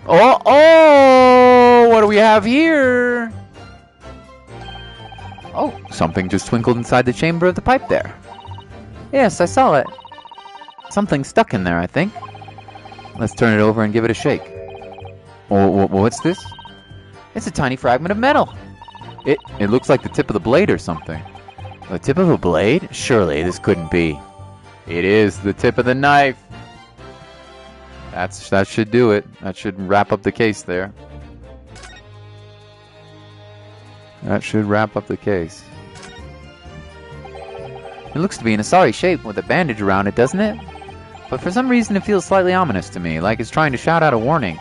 Oh, what do we have here? Oh, something just twinkled inside the chamber of the pipe there. Yes, I saw it. Something stuck in there, I think. Let's turn it over and give it a shake. Oh, what's this? It's a tiny fragment of metal. It looks like the tip of the blade or something. The tip of a blade? Surely this couldn't be. It is the tip of the knife. That should do it. That should wrap up the case there. That should wrap up the case. It looks to be in a sorry shape with a bandage around it, doesn't it? But for some reason it feels slightly ominous to me, like it's trying to shout out a warning.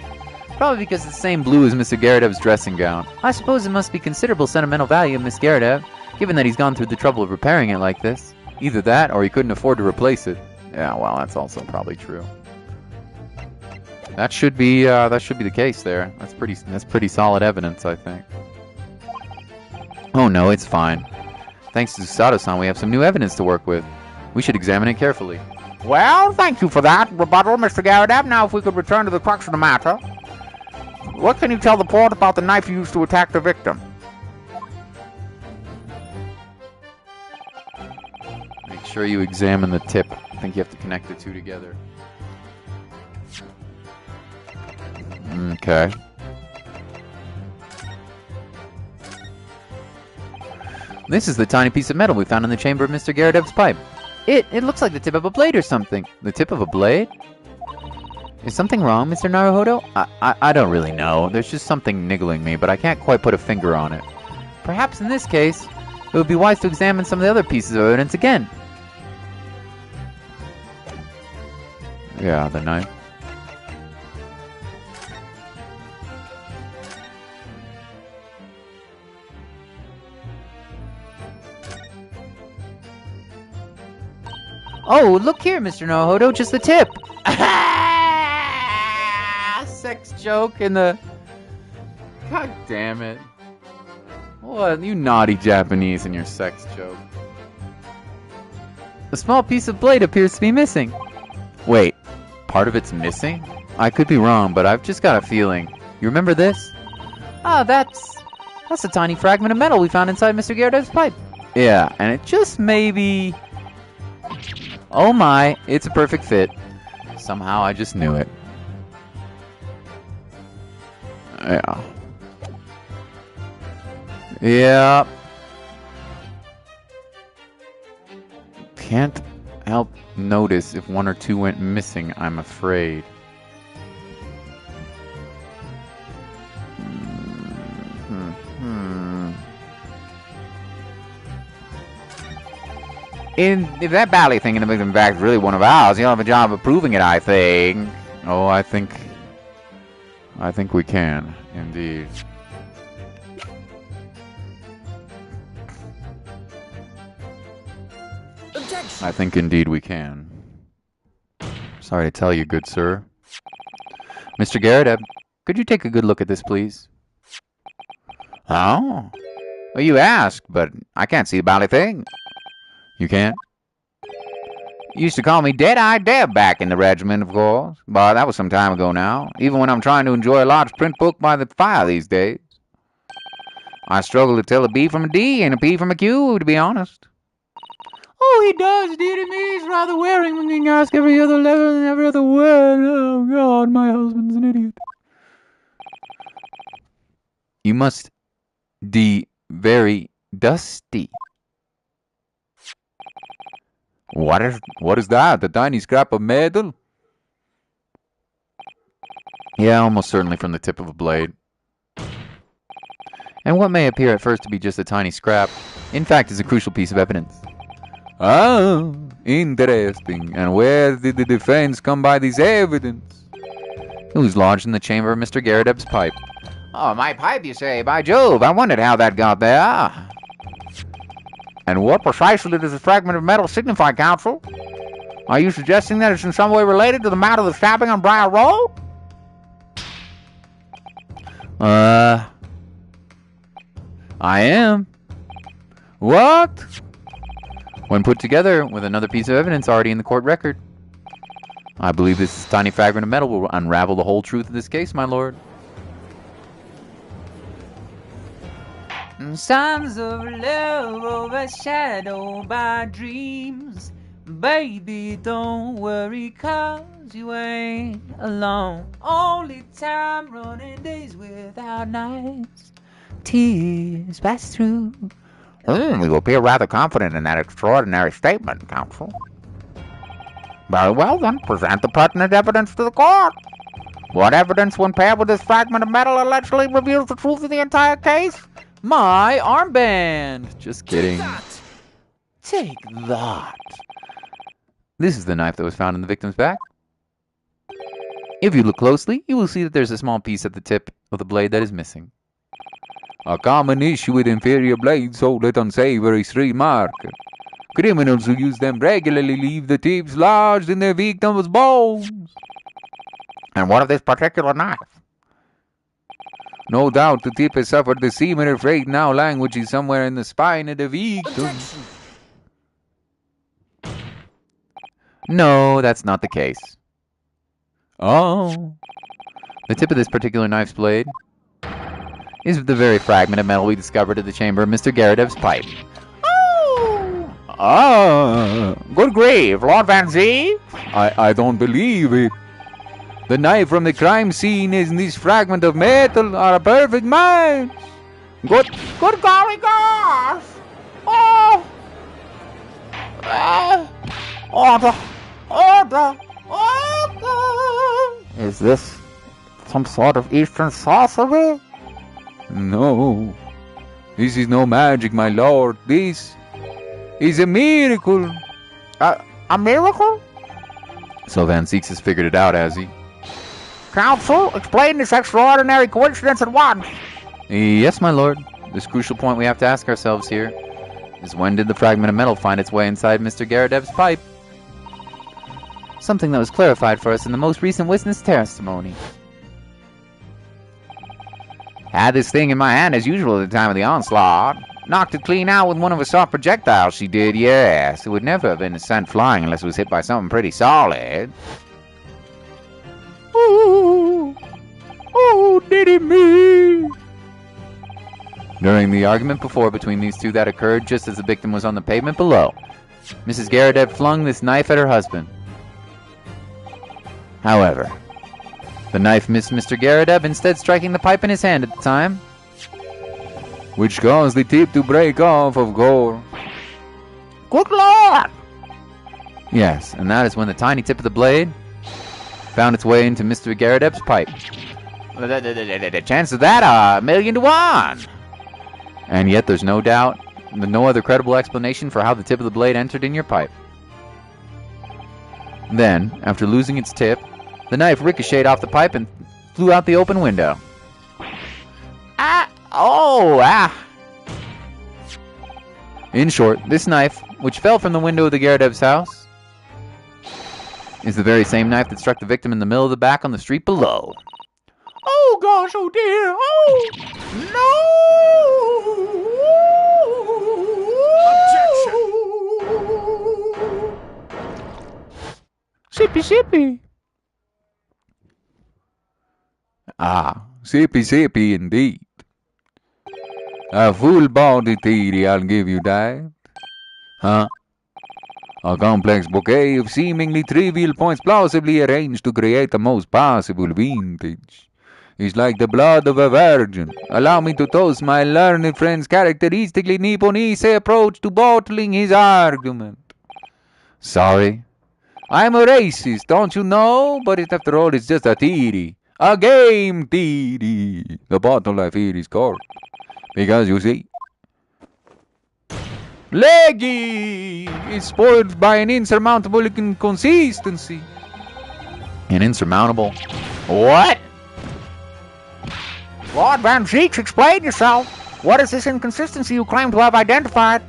Probably because it's the same blue as Mr. Gyarados' dressing gown. I suppose it must be considerable sentimental value of Miss Gyarados, given that he's gone through the trouble of repairing it like this. Either that, or he couldn't afford to replace it. Yeah, well, that's also probably true. That should be the case there. That's pretty solid evidence, I think. Oh no, it's fine. Thanks to Sato-san, we have some new evidence to work with. We should examine it carefully. Well, thank you for that rebuttal, Mr. Gyarados. Now, if we could return to the crux of the matter. What can you tell the court about the knife you used to attack the victim? Make sure you examine the tip. I think you have to connect the two together. Okay. This is the tiny piece of metal we found in the chamber of Mr. Gyarados' pipe. It looks like the tip of a blade or something. The tip of a blade? Is something wrong, Mr. Naruhodo? I don't really know. There's just something niggling me, but I can't quite put a finger on it. Perhaps in this case, it would be wise to examine some of the other pieces of evidence again. Yeah, the knife. Oh, look here, Mr. Naruhodo, just the tip. Sex joke in the... God damn it. What, you naughty Japanese and your sex joke. A small piece of blade appears to be missing. Wait, part of it's missing? I could be wrong, but I've just got a feeling. You remember this? Ah, that's a tiny fragment of metal we found inside Mr. Gyarados' pipe. Yeah, and it just maybe... Oh my, it's a perfect fit. Somehow I just knew it. Yeah. Yeah. Can't help notice if one or two went missing, I'm afraid. If that Bally thing in the victim bag is really one of ours, you'll have a job of proving it, I think. Oh, I think we can, indeed. Objection! I think indeed we can. Sorry to tell you, good sir. Mr. Gyarados, could you take a good look at this, please? Oh? Well, you asked, but I can't see the Bally thing. You can't? You used to call me Dead-Eyed Deb back in the regiment, of course. But that was some time ago now. Even when I'm trying to enjoy a large print book by the fire these days. I struggle to tell a B from a D and a P from a Q, to be honest. Oh, he does, dear me. He's rather wearing when you ask every other letter and every other word. Oh, God, my husband's an idiot. You must be very dusty. What is that? The tiny scrap of metal? Yeah, almost certainly from the tip of a blade. And what may appear at first to be just a tiny scrap, in fact is a crucial piece of evidence. Ah, interesting. And where did the defense come by this evidence? It was lodged in the chamber of Mr. Gyarados' pipe. Oh, my pipe, you say? By Jove, I wondered how that got there. And what precisely does this fragment of metal signify, Counsel? Are you suggesting that it's in some way related to the matter of the stabbing on Briar Road? I am. What? When put together with another piece of evidence already in the court record, I believe this tiny fragment of metal will unravel the whole truth of this case, my lord. Signs of love overshadowed by dreams. Baby, don't worry, 'cause you ain't alone. Only time running days without nights. Tears pass through. You appear rather confident in that extraordinary statement, Counsel. Very well, then. Present the pertinent evidence to the court. What evidence, when paired with this fragment of metal, allegedly reveals the truth of the entire case? My armband! Just kidding. Take that. This is the knife that was found in the victim's back. If you look closely, you will see that there's a small piece at the tip of the blade that is missing. A common issue with inferior blades sold at unsavory street market. Criminals who use them regularly leave the tips lodged in their victims' bones. And what of this particular knife? No doubt the tip has suffered the similar fate now languishing somewhere in the spine of the victim. Objection! No, that's not the case. Oh. The tip of this particular knife's blade is the very fragment of metal we discovered at the chamber of Mr. Gyarados' pipe. Good grief, Lord Van Zee? I don't believe it. The knife from the crime scene and this fragment of metal are a perfect match. Good golly gosh! Oh! Order! Is this some sort of Eastern sorcery? No. This is no magic, my lord. This is a miracle. A miracle? So Van Zieks has figured it out, has he? Counsel, explain this extraordinary coincidence at once. Yes, my lord. This crucial point we have to ask ourselves here is, when did the fragment of metal find its way inside Mr. Gyarados' pipe? Something that was clarified for us in the most recent witness testimony. Had this thing in my hand as usual at the time of the onslaught. Knocked it clean out with one of her soft projectiles, she did, yes. It would never have been sent flying unless it was hit by something pretty solid. Oh, did it me? During the argument between these two that occurred just as the victim was on the pavement below, Mrs. Gyarados flung this knife at her husband. However, the knife missed Mr. Gyarados, instead striking the pipe in his hand at the time, which caused the tip to break off, of course. Good lord! Yes, and that is when the tiny tip of the blade found its way into Mr. Gyarados' pipe. The chance of that are 1,000,000 to 1. And yet there's no doubt, no other credible explanation for how the tip of the blade entered in your pipe. Then, after losing its tip, the knife ricocheted off the pipe and flew out the open window. In short, this knife, which fell from the window of the Gyarados' house, is the very same knife that struck the victim in the middle of the back on the street below. Oh gosh, oh dear, oh! Objection! Sippy, sippy. Ah, sippy indeed. A full-body theory, I'll give you that. Huh? A complex bouquet of seemingly trivial points plausibly arranged to create the most possible vintage. It's like the blood of a virgin. Allow me to toast my learned friend's characteristically Nipponese approach to bottling his argument. Sorry. I'm a racist, don't you know? But after all, it's just a theory. A game theory. The bottom line here is correct. Because, you see, Leggy is spoiled by an insurmountable inconsistency. An insurmountable. What? Lord Van Zieks, explain yourself. What is this inconsistency you claim to have identified?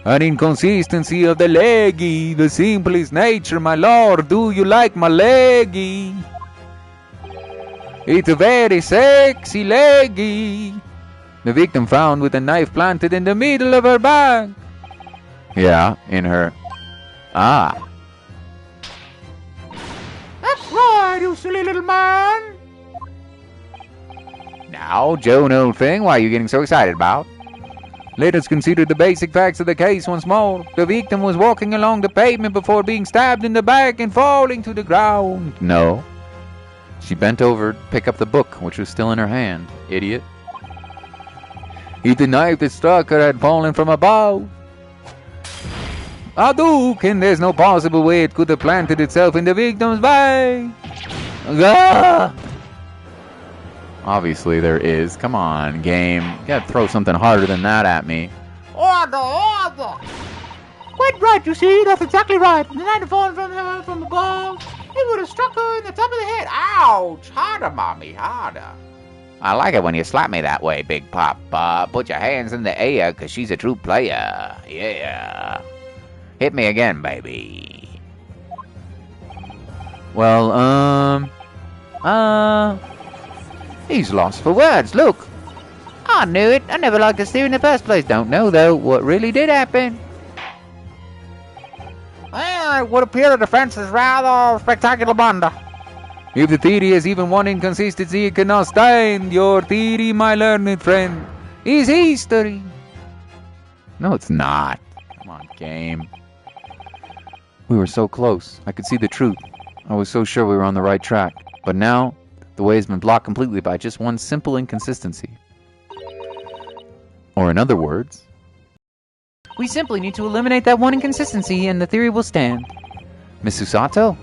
An inconsistency of the leggy, the simplest nature, my lord. Do you like my leggy? It's a very sexy leggy. The victim found with a knife planted in the middle of her back. Yeah, in her. Ah. That's right, you silly little man. Now, Joe, an old thing, what are you getting so excited about? Let us consider the basic facts of the case once more. The victim was walking along the pavement before being stabbed in the back and falling to the ground. No. She bent over to pick up the book, which was still in her hand. Idiot. If the knife that struck her had fallen from above. Hadouken! There's no possible way it could have planted itself in the victim's bag! Ah! Obviously there is. Come on, game. You gotta throw something harder than that at me. Order! Order! Quite right, you see. That's exactly right. The knight had fallen from above. It would have struck her in the top of the head. Ouch! Harder, mommy, harder. I like it when you slap me that way, Big Papa. Put your hands in the air, 'cause she's a true player. Yeah. Hit me again, baby. Well, he's lost for words, look. I knew it. I never liked the steer in the first place. Don't know, though, what really did happen. Well, it would appear the defense is rather spectacular blunder. If the theory has even one inconsistency, it cannot stand. Your theory, my learned friend, is history. No, it's not. Come on, game. We were so close. I could see the truth. I was so sure we were on the right track. But now, the way has been blocked completely by just one simple inconsistency. Or in other words, we simply need to eliminate that one inconsistency and the theory will stand. Miss Susato?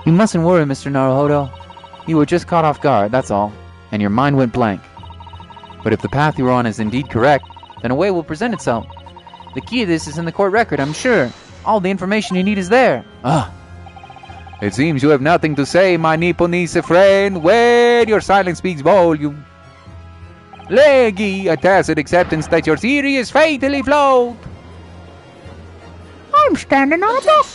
You mustn't worry, Mr. Naruhodo. You were just caught off guard, that's all, and your mind went blank. But if the path you were on is indeed correct, then a way will present itself. The key to this is in the court record, I'm sure. All the information you need is there. It seems you have nothing to say, my Nipponese friend. Well, your silence speaks volume. Leggy, a tacit acceptance that your theory is fatally flawed. I'm standing on a book.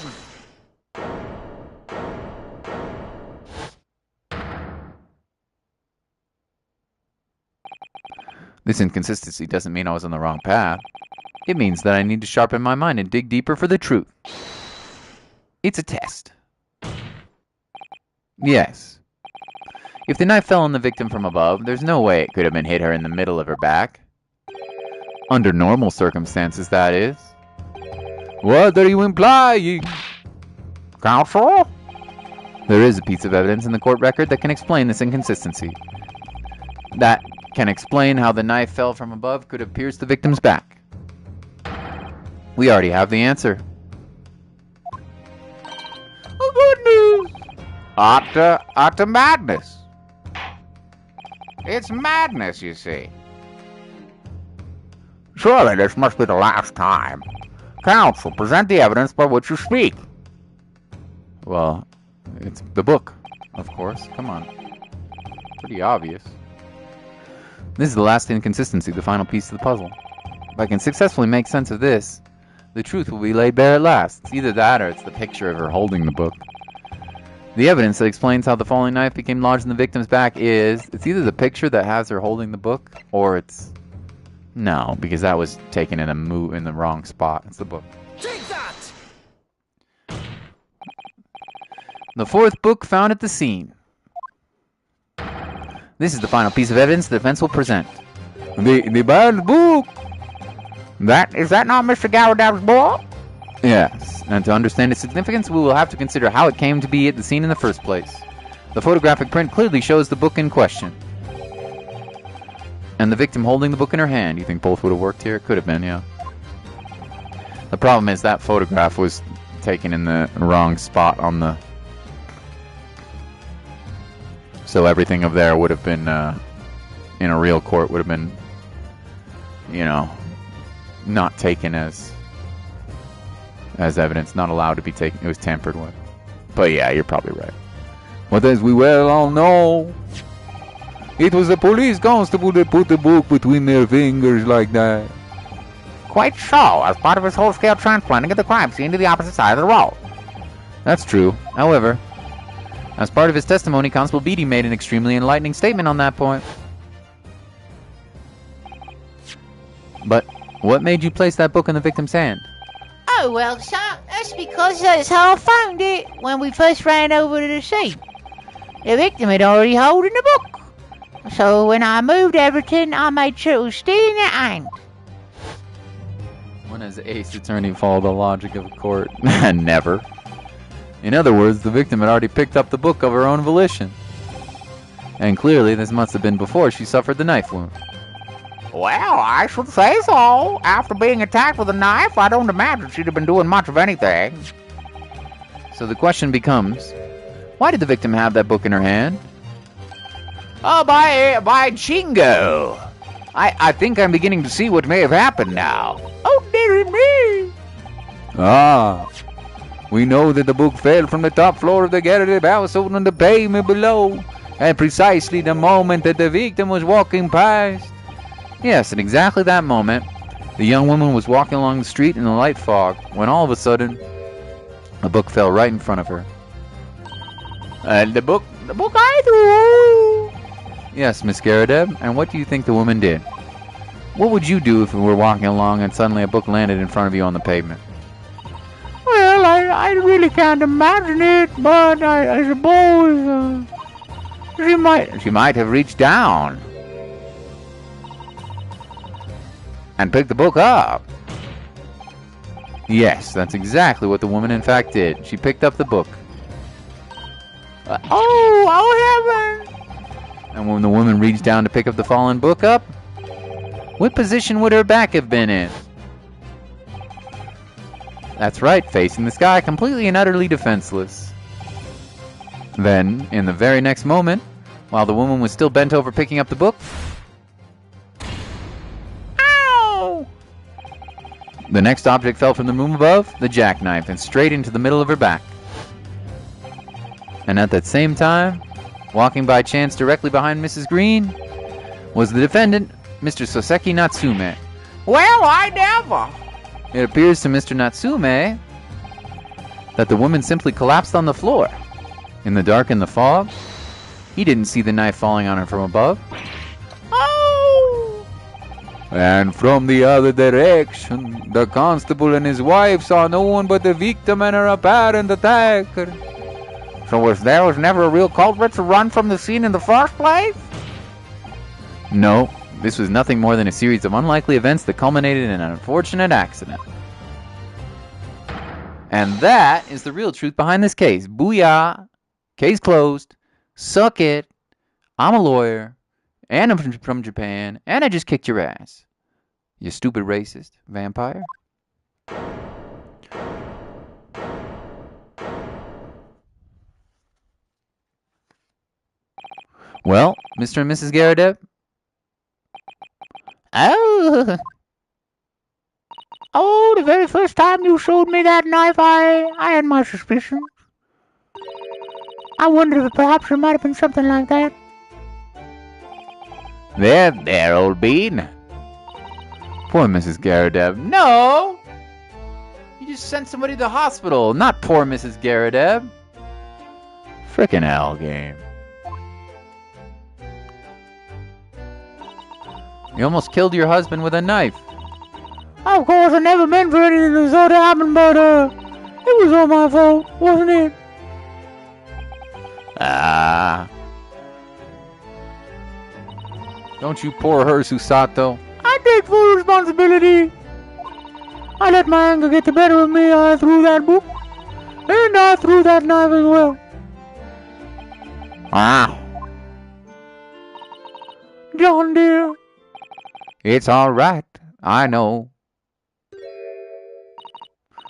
This inconsistency doesn't mean I was on the wrong path. It means that I need to sharpen my mind and dig deeper for the truth. It's a test. Yes. If the knife fell on the victim from above, there's no way it could have been hit her in the middle of her back. Under normal circumstances, that is. What are you implying? Counsel? There is a piece of evidence in the court record that can explain this inconsistency. That can explain how the knife fell from above could have pierced the victim's back. We already have the answer. Good news. Utter madness. It's madness, you see. Surely this must be the last time. Counsel, present the evidence by which you speak. Well, it's the book, of course. Come on. Pretty obvious. This is the last inconsistency, the final piece of the puzzle. If I can successfully make sense of this, the truth will be laid bare at last. It's either that or it's the picture of her holding the book. The evidence that explains how the falling knife became lodged in the victim's back is... It's either the picture that has her holding the book, or it's... No, because that was taken in the wrong spot. It's the book. Take that! The fourth book found at the scene. This is the final piece of evidence the defense will present. The bad book. Is that not Mr. Gyarados' book? Yes, and to understand its significance, we will have to consider how it came to be at the scene in the first place. The photographic print clearly shows the book in question. And the victim holding the book in her hand. You think both would have worked here? It could have been, yeah. The problem is that photograph was taken in the wrong spot on the... So everything of there would have been, in a real court, would have been, you know, not taken as evidence, not allowed to be taken. It was tampered with. But yeah, you're probably right. But as we well all know, it was the police constable that put the book between their fingers like that. Quite so, as part of his whole-scale transplanting of the crime scene to the opposite side of the road. That's true. However, as part of his testimony, Constable Beatty made an extremely enlightening statement on that point. But what made you place that book in the victim's hand? Oh, well, sir, that's because that's how I found it when we first ran over to the scene. The victim had already holding the book. So when I moved everything, I made sure it was still in her hand. When has Ace Attorney followed the logic of a court? Never. In other words, the victim had already picked up the book of her own volition. And clearly, this must have been before she suffered the knife wound. Well, I should say so. After being attacked with a knife, I don't imagine she'd have been doing much of anything. So the question becomes, why did the victim have that book in her hand? Oh, by Jingo. I think I'm beginning to see what may have happened now. Oh, dearie me. Ah, we know that the book fell from the top floor of the Gyarados house on the pavement below, at precisely the moment that the victim was walking past. Yes, at exactly that moment, the young woman was walking along the street in the light fog, when all of a sudden, a book fell right in front of her. The book I threw. Yes, Miss Gyarados, and what do you think the woman did? What would you do if we were walking along and suddenly a book landed in front of you on the pavement? Well, I really can't imagine it, but I suppose She might have reached down and picked the book up. Yes, that's exactly what the woman in fact did. She picked up the book. Oh heaven! And when the woman reached down to pick up the fallen book up, what position would her back have been in? That's right, facing the sky, completely and utterly defenseless. Then, in the very next moment, while the woman was still bent over picking up the book, Ow! the next object fell from the room above, the jackknife, and straight into the middle of her back. And at that same time, walking by chance directly behind Mrs. Green, was the defendant, Mr. Soseki Natsume. Well, I never. It appears to Mr. Natsume that the woman simply collapsed on the floor. In the dark and the fog, he didn't see the knife falling on her from above. Oh! And from the other direction, the constable and his wife saw no one but the victim and her apparent attacker. So there was never a real culprit to run from the scene in the first place? No, this was nothing more than a series of unlikely events that culminated in an unfortunate accident. And that is the real truth behind this case. Booyah! Case closed. Suck it. I'm a lawyer. And I'm from Japan. And I just kicked your ass. You stupid racist vampire. Well, Mr. and Mrs. Gyarados, Oh, the very first time you showed me that knife, I had my suspicions. I wondered if perhaps it might have been something like that. There, old bean. poor Mrs. Gyarados. No! You just sent somebody to the hospital, not poor Mrs. Gyarados. Frickin' hell game. You almost killed your husband with a knife. Of course, I never meant for anything to sort of happen, but it was all my fault, wasn't it? Don't you poor her, Susato. I take full responsibility. I let my anger get the better of me. I threw that book, and I threw that knife as well. John dear. It's all right. I know.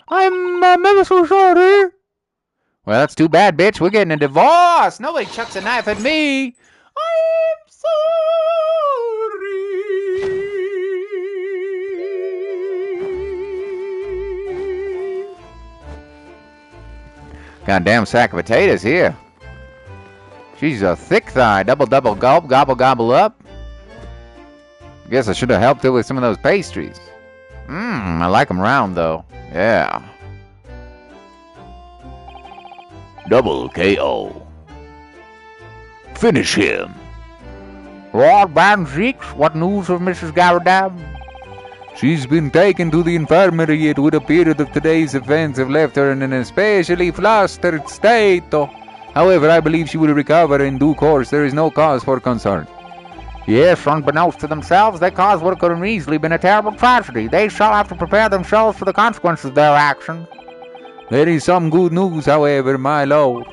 I'm ever so sorry. Well, that's too bad, bitch. We're getting a divorce. Nobody chucks a knife at me. I'm sorry. Goddamn sack of potatoes here. She's a thick thigh. Double gulp. Gobble up. Guess I should have helped her with some of those pastries. I like them round, though. Yeah. Double KO. Finish him. Lord Banzeeks, what news of Mrs. Gyarados? She's been taken to the infirmary. It would appear that today's events have left her in an especially flustered state. However, I believe she will recover in due course. There is no cause for concern. Yes, unbeknownst to themselves, their cause would have easily been a terrible tragedy. They shall have to prepare themselves for the consequences of their actions. There is some good news, however, my lord.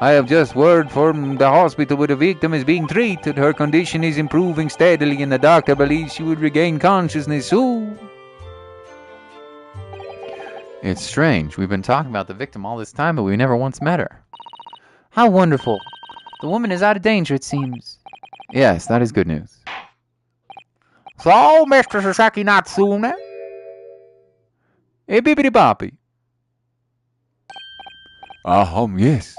I have just word from the hospital where the victim is being treated. Her condition is improving steadily and the doctor believes she would regain consciousness soon. It's strange. We've been talking about the victim all this time, but we never once met her. How wonderful. The woman is out of danger, it seems. Yes, that is good news. So, Mr. Sasaki Natsume, Hey, bippity boppy. Yes.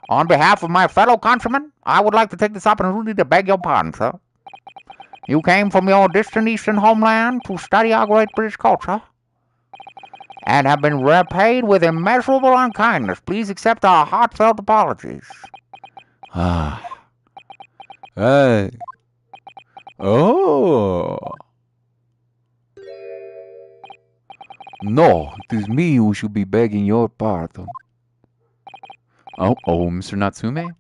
on behalf of my fellow countrymen, I would like to take this opportunity to beg your pardon, sir. You came from your distant eastern homeland to study our great British culture, and have been repaid with immeasurable unkindness. Please accept our heartfelt apologies. Hey. Oh. No, it is me who should be begging your pardon. Oh, Mr. Natsume?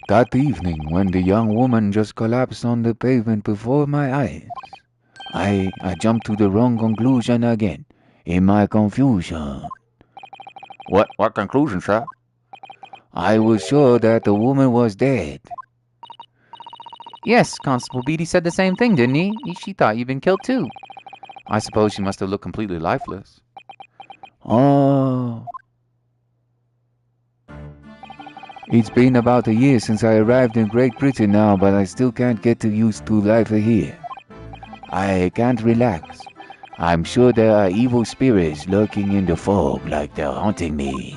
That evening, when the young woman just collapsed on the pavement before my eyes, I jumped to the wrong conclusion again, in my confusion. What conclusion, sir? I was sure that the woman was dead. Yes, Constable Beatty said the same thing, didn't he? She thought you'd been killed too. I suppose she must have looked completely lifeless. Oh. It's been about a year since I arrived in Great Britain now, but I still can't get used to life here. I can't relax. I'm sure there are evil spirits lurking in the fog like they're haunting me.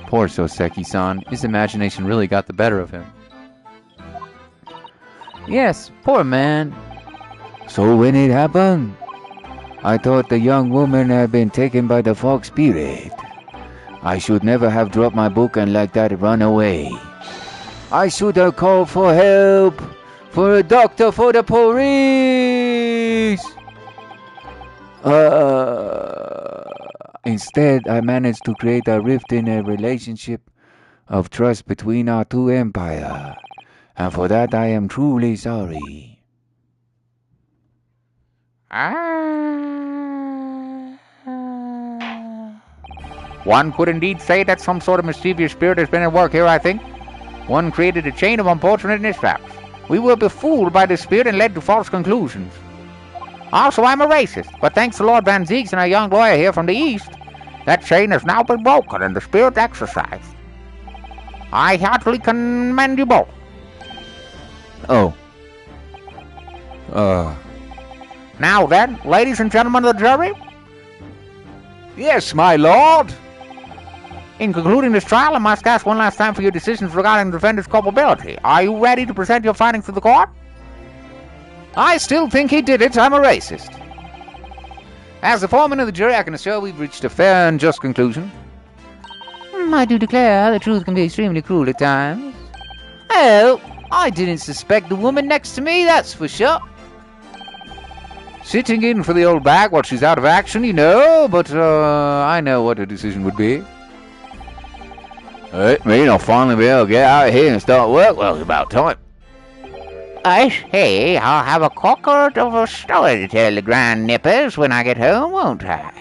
Poor Soseki-san. His imagination really got the better of him. Yes, poor man. So when it happened, I thought the young woman had been taken by the fog spirit. I should never have dropped my book and let that run away. I should have called for help, for a doctor, for the police. Instead, I managed to create a rift in a relationship of trust between our two empires. And for that I am truly sorry. One could indeed say that some sort of mischievous spirit has been at work here, I think. One created a chain of unfortunate mishaps. We were befooled by this spirit and led to false conclusions. Also, I'm a racist, but thanks to Lord Van Zieks and our young lawyer here from the East, that chain has now been broken and the spirit exorcised. I heartily commend you both. Oh. Now then, ladies and gentlemen of the jury, Yes, my lord. in concluding this trial, I must ask one last time for your decisions regarding the defendant's culpability. Are you ready to present your findings to the court? I still think he did it. I'm a racist. As the foreman of the jury, I can assure we've reached a fair and just conclusion. I do declare the truth can be extremely cruel at times. Oh, I didn't suspect the woman next to me, that's for sure. Sitting in for the old bag while she's out of action, you know, but I know what her decision would be. It means I'll finally be able to get out of here and start work. Well, it's about time. I say, I'll have a corker of a story to tell the grand nippers when I get home, won't I?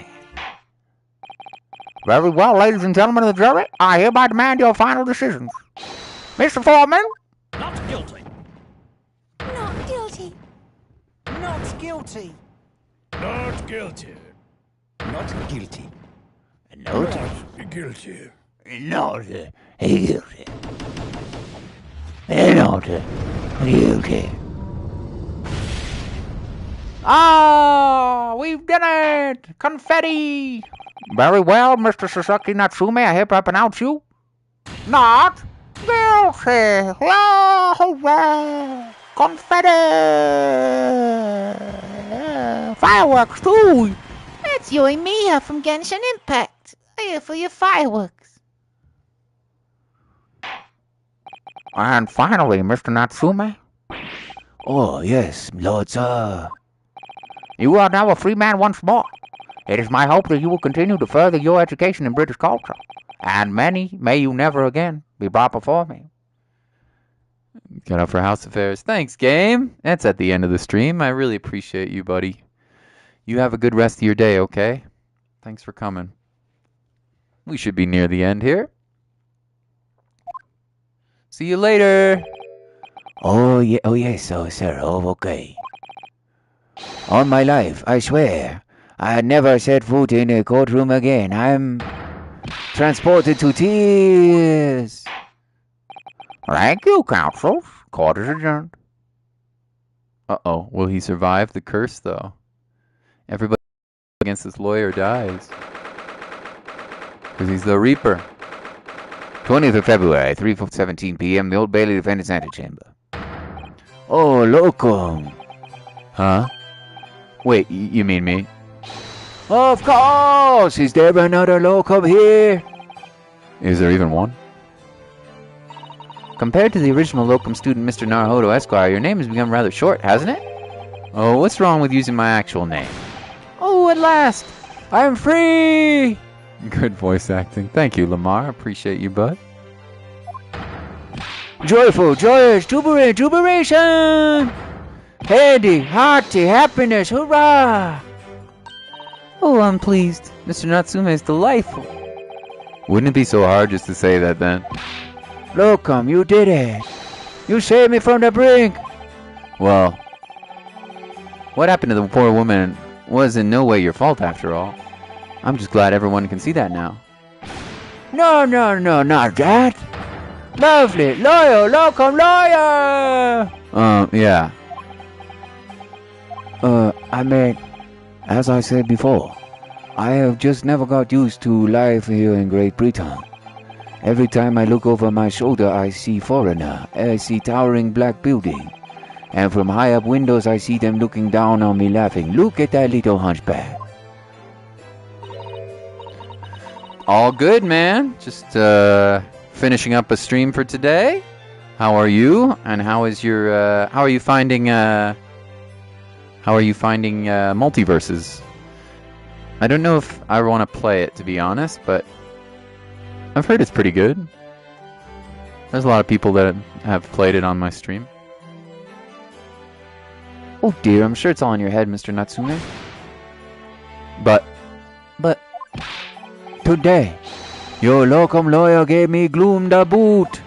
Very well, ladies and gentlemen of the jury, I hereby demand your final decisions. Mr. Foreman? Not guilty. Not guilty. Not guilty. Not guilty. Not guilty. No, Not guilty. not guilty. Not guilty. Ah, we've done it! Confetti! Very well, Mr. Sasaki Natsume, I hereby pronounce you not guilty! Oh, hurrah! Confetti! Fireworks, too! That's Yoi Miya from Genshin Impact. Here for your fireworks. And finally, Mr. Natsume, Oh, yes, Lord Sir. you are now a free man once more. It is my hope that you will continue to further your education in British culture, and may you never again be brought before me. Get up for house affairs. Thanks, game. That's at the end of the stream. I really appreciate you, buddy. You have a good rest of your day, okay? Thanks for coming. We should be near the end here. See you later. Oh, yes, sir. Oh, okay. On my life, I swear, I never set foot in a courtroom again. I'm transported to tears. Thank you, counsel. Court is adjourned. Uh-oh. Will he survive the curse, though? Everybody against this lawyer dies. Because he's the Reaper. 20th of February, 3:17 p.m., the Old Bailey Defendant's Antechamber. Oh, loco. Huh? Wait, you mean me? Of course! Is there another locum here? Is there even one? Compared to the original locum student, Mr. Naruhodo Esquire, your name has become rather short, hasn't it? Oh, what's wrong with using my actual name? Oh, at last! I'm free! Good voice acting. Thank you, Lamar. Appreciate you, bud. Joyful, joyous, jubilation! Handy, hearty, happiness, hurrah! Oh, I'm pleased. Mr. Natsume is delightful. Wouldn't it be so hard just to say that then? Locum, you did it. You saved me from the brink. Well, what happened to the poor woman was in no way your fault after all. I'm just glad everyone can see that now. No, not that. Lovely, loyal, locum, lawyer! Yeah. I mean, as I said before, I have just never got used to life here in Great Britain. Every time I look over my shoulder, I see foreigner. I see towering black building. And from high up windows, I see them looking down on me laughing. Look at that little hunchback. All good, man. Just finishing up a stream for today. How are you? And how is your how are you finding multiverses? I don't know if I want to play it, to be honest, but I've heard it's pretty good. There's a lot of people that have played it on my stream. Oh dear, I'm sure it's all in your head, Mr. Natsume. But Today, your locum lawyer gave me gloom the boot.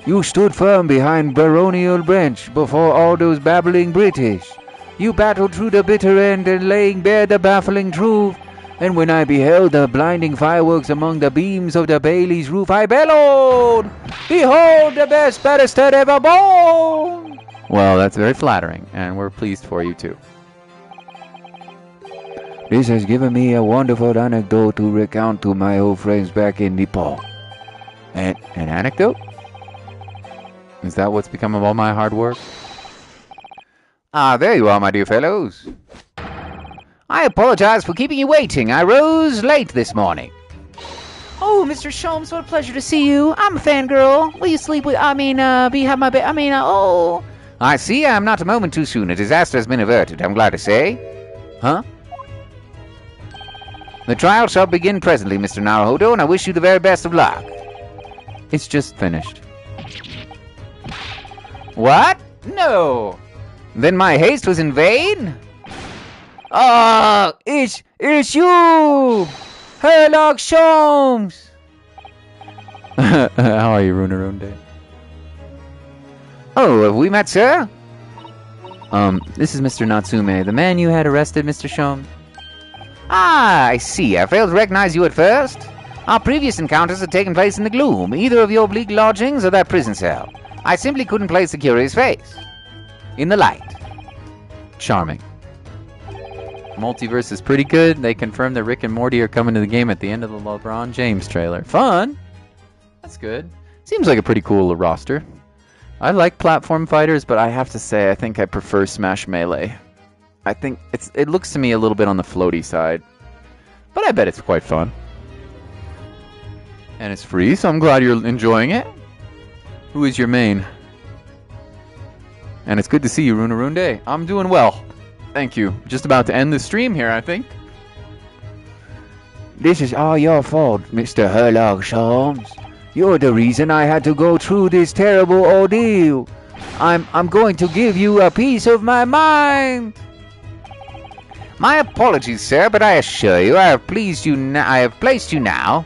You stood firm behind baronial bench before all those babbling British. You battled through the bitter end and laying bare the baffling truth. And when I beheld the blinding fireworks among the beams of the Bailey's roof, I bellowed, "Behold the best barrister ever born!" Well, that's very flattering, and we're pleased for you too. This has given me a wonderful anecdote to recount to my old friends back in Nepal. An anecdote? Is that what's become of all my hard work? Ah, there you are, my dear fellows. I apologize for keeping you waiting. I rose late this morning. Oh, Mr. Sholmes, what a pleasure to see you. I'm a fangirl. Will you sleep with, have my bed, oh. I see I am not a moment too soon. A disaster has been averted, I'm glad to say. Huh? The trial shall begin presently, Mr. Naruhodo, and I wish you the very best of luck. It's just finished. What? No. Then my haste was in vain? Ah, it's you! Herlock Sholmes! How are you, Runeronde? Oh, have we met, sir? This is Mr. Natsume, the man you had arrested, Mr. Sholmes. Ah, I see. I failed to recognize you at first. Our previous encounters had taken place in the gloom, either of your bleak lodgings or that prison cell. I simply couldn't place the curious face. In the light. Charming. Multiverse is pretty good. They confirmed that Rick and Morty are coming to the game at the end of the LeBron James trailer. Fun! That's good. Seems like a pretty cool roster. I like platform fighters, but I have to say I think I prefer Smash Melee. I think it looks to me a little bit on the floaty side. But I bet it's quite fun. And it's free, so I'm glad you're enjoying it. Who is your main? And it's good to see you, Runeronde. I'm doing well. Thank you. Just about to end the stream here, I think. This is all your fault, Mr. Herlock Sholmes. You're the reason I had to go through this terrible ordeal. I'm going to give you a piece of my mind. My apologies, sir, but I assure you I have placed you now.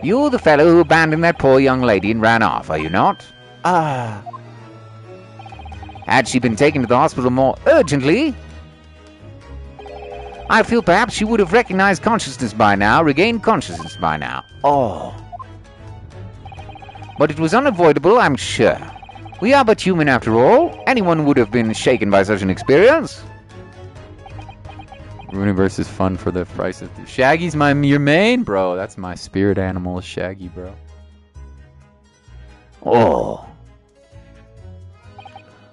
You're the fellow who abandoned that poor young lady and ran off, are you not? Ah. Had she been taken to the hospital more urgently, I feel perhaps she would have recognized consciousness by now, regained consciousness by now. Oh. But it was unavoidable, I'm sure. We are but human after all. Anyone would have been shaken by such an experience. Universe is fun for the price of... Shaggy's your main? Bro, that's my spirit animal is Shaggy, bro. Oh.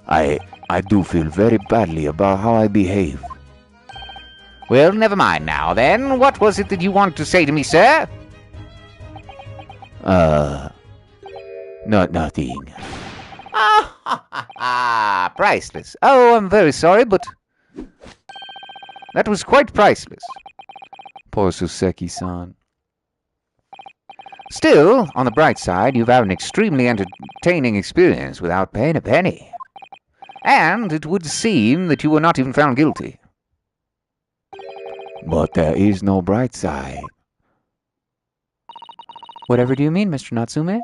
I do feel very badly about how I behave. Well, never mind now, then. What was it that you wanted to say to me, sir? Nothing. Ah, priceless. Oh, I'm very sorry, but... that was quite priceless. Poor Suseki-san. Still, on the bright side, you've had an extremely entertaining experience without paying a penny. And it would seem that you were not even found guilty. But there is no bright side. Whatever do you mean, Mr. Natsume?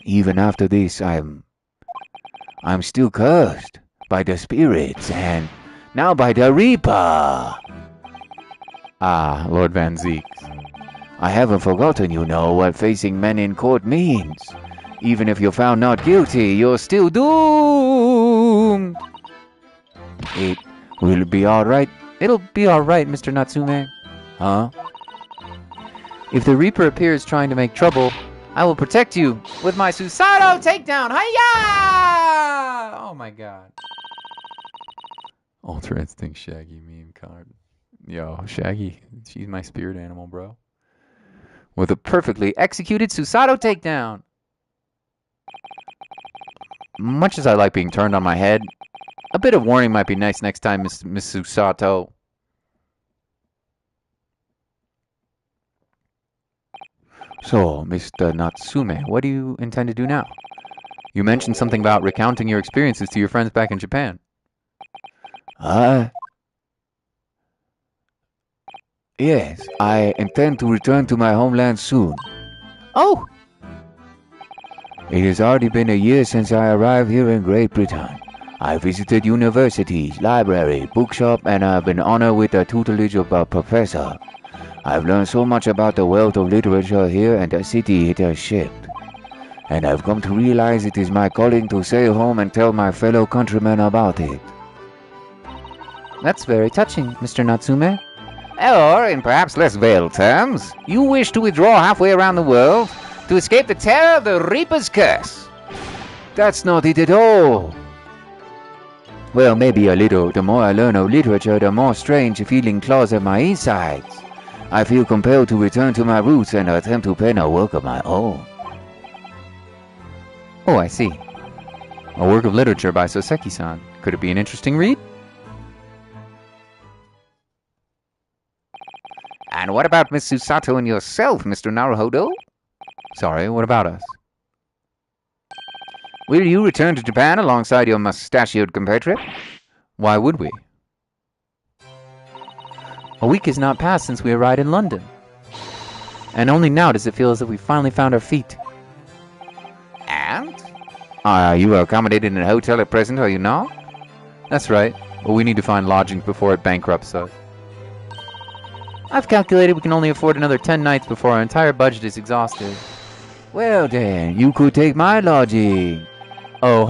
Even after this, I'm still cursed by the spirits and now by the Reaper. Ah, Lord Van Zeek. I haven't forgotten, you know, what facing men in court means. Even if you're found not guilty, you're still doomed. It will be alright. It'll be alright, Mr. Natsume. Huh? If the Reaper appears trying to make trouble, I will protect you with my Susato takedown. Hiya! Oh my god. Ultra Instinct Shaggy meme card. Yo, Shaggy, she's my spirit animal, bro. With a perfectly executed Susato takedown. Much as I like being turned on my head, a bit of warning might be nice next time, Miss Susato. So, Mr. Natsume, what do you intend to do now? You mentioned something about recounting your experiences to your friends back in Japan. Yes, I intend to return to my homeland soon. Oh! It has already been a year since I arrived here in Great Britain. I visited universities, library, bookshop, and I've been honored with the tutelage of a professor. I've learned so much about the wealth of literature here and the city it has shaped. And I've come to realize it is my calling to sail home and tell my fellow countrymen about it. That's very touching, Mr. Natsume. Or, in perhaps less veiled terms, you wish to withdraw halfway around the world to escape the terror of the Reaper's curse. That's not it at all. Well, maybe a little. The more I learn of literature, the more strange a feeling claws at my insides. I feel compelled to return to my roots and attempt to pen a work of my own. Oh, I see. A work of literature by Soseki-san. Could it be an interesting read? And what about Miss Susato and yourself, Mr. Naruhodo? Sorry, what about us? Will you return to Japan alongside your mustachioed compatriot? Why would we? A week has not passed since we arrived in London. And only now does it feel as if we finally found our feet. And? Are you accommodated in a hotel at present, are you not? That's right, but we need to find lodgings before it bankrupts us. I've calculated we can only afford another 10 nights before our entire budget is exhausted. Well then, you could take my lodging. Oh,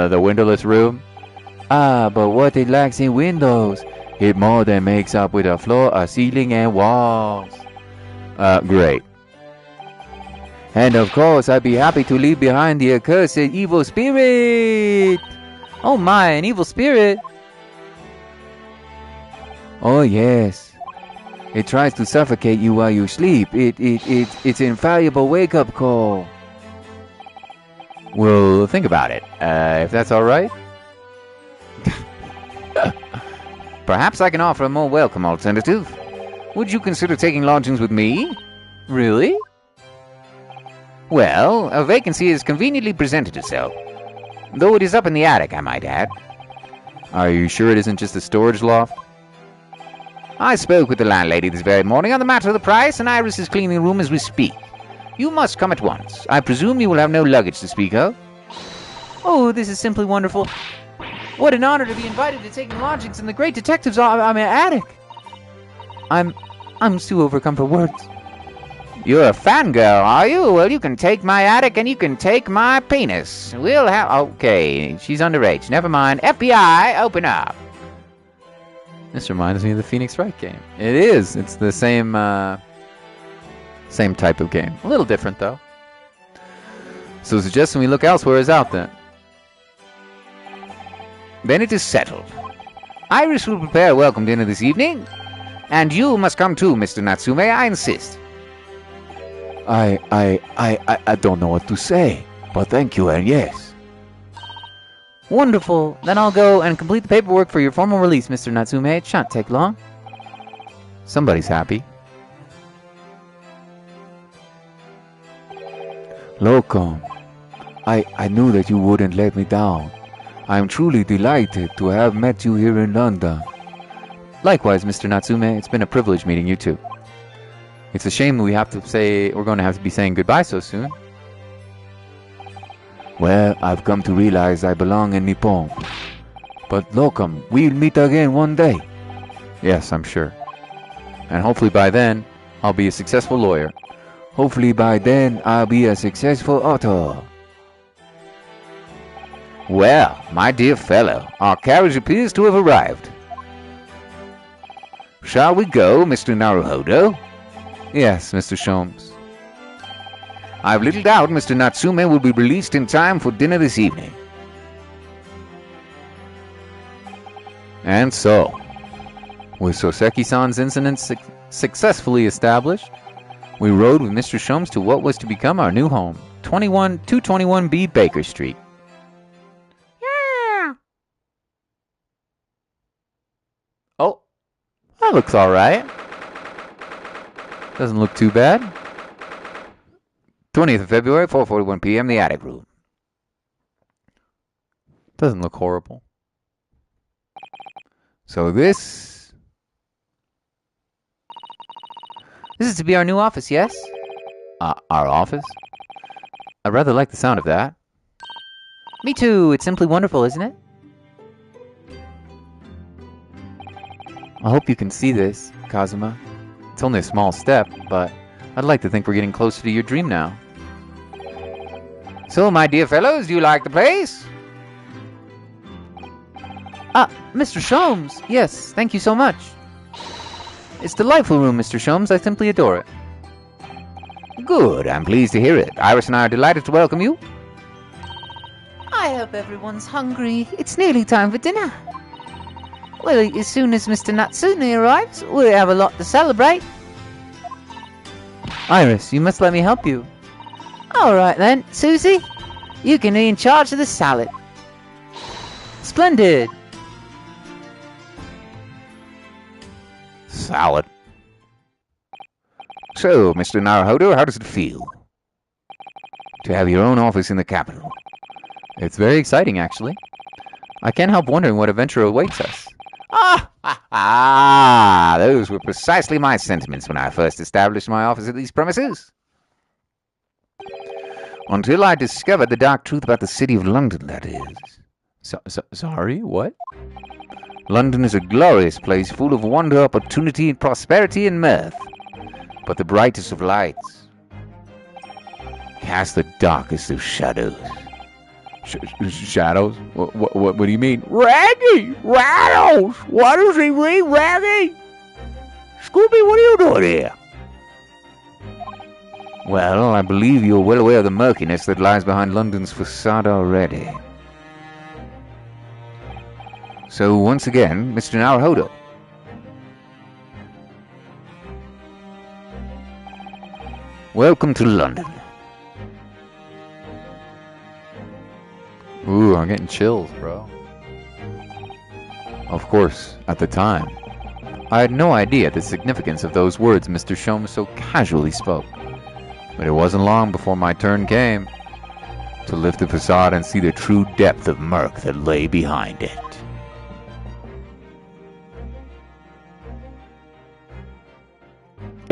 the windowless room? Ah, but what it lacks in windows, it more than makes up with a floor, a ceiling, and walls. Great. And of course, I'd be happy to leave behind the accursed evil spirit. Oh my, an evil spirit? Oh yes. It tries to suffocate you while you sleep. It's an infallible wake-up call. Well, think about it. If that's alright? Perhaps I can offer a more welcome alternative. Would you consider taking lodgings with me? Really? Well, a vacancy has conveniently presented itself. Though it is up in the attic, I might add. Are you sure it isn't just a storage loft? I spoke with the landlady this very morning on the matter of the price, and Iris is cleaning the room as we speak. You must come at once. I presume you will have no luggage to speak of. Oh, this is simply wonderful. What an honor to be invited to taking lodgings in the great detective's attic. I'm too overcome for words. You're a fangirl, are you? Well, you can take my attic and you can take my penis. We'll have... Okay, she's underage. Never mind. FBI, open up. This reminds me of the Phoenix Wright game. It is. It's the same type of game. A little different, though. So suggesting we look elsewhere is out then. Then it is settled. Iris will prepare a welcome dinner this evening. And you must come too, Mr. Natsume. I insist. I don't know what to say, but thank you and yes. Wonderful. Then I'll go and complete the paperwork for your formal release, Mr. Natsume. It shan't take long. Somebody's happy. Locum, I knew that you wouldn't let me down. I am truly delighted to have met you here in London. Likewise, Mr. Natsume. It's been a privilege meeting you too. It's a shame we're going to have to be saying goodbye so soon. Well, I've come to realize I belong in Nippon. But Locum, we'll meet again one day. Yes, I'm sure. And hopefully by then, I'll be a successful lawyer. Hopefully by then, I'll be a successful author. Well, my dear fellow, our carriage appears to have arrived. Shall we go, Mr. Naruhodo? Yes, Mr. Sholmes. I've little doubt Mr. Natsume will be released in time for dinner this evening. And so, with Soseki-san's incident successfully established, we rode with Mr. Sholmes to what was to become our new home, 221B Baker Street. Yeah. Oh, that looks alright. Doesn't look too bad. 20th of February, 4:41 p.m., the attic room. Doesn't look horrible. So this is to be our new office, yes? Our office? I rather like the sound of that. Me too. It's simply wonderful, isn't it? I hope you can see this, Kazuma. It's only a small step, but I'd like to think we're getting closer to your dream now. So, my dear fellows, do you like the place? Mr. Sholmes! Yes, thank you so much. It's a delightful room, Mr. Sholmes. I simply adore it. Good, I'm pleased to hear it. Iris and I are delighted to welcome you. I hope everyone's hungry. It's nearly time for dinner. Well, as soon as Mr. Natsume arrives, we'll have a lot to celebrate. Iris, you must let me help you. Alright then, Susie. You can be in charge of the salad. Splendid! Salad. So, Mr. Naruhodo, how does it feel to have your own office in the capital? It's very exciting, actually. I can't help wondering what adventure awaits us. Those were precisely my sentiments when I first established my office at these premises. Until I discovered the dark truth about the city of London, that is. Sorry, what? London is a glorious place full of wonder, opportunity, prosperity, and mirth. But the brightest of lights cast the darkest of shadows. Shadows? What do you mean? Raggy! Rattles! What does he mean, Raggy? Scooby, what are you doing here? Well, I believe you're well aware of the murkiness that lies behind London's facade already. So, once again, Mr. Naruhodo. Welcome to London. Ooh, I'm getting chills, bro. Of course, at the time, I had no idea the significance of those words Mr. Sholmes so casually spoke. But it wasn't long before my turn came to lift the facade and see the true depth of murk that lay behind it.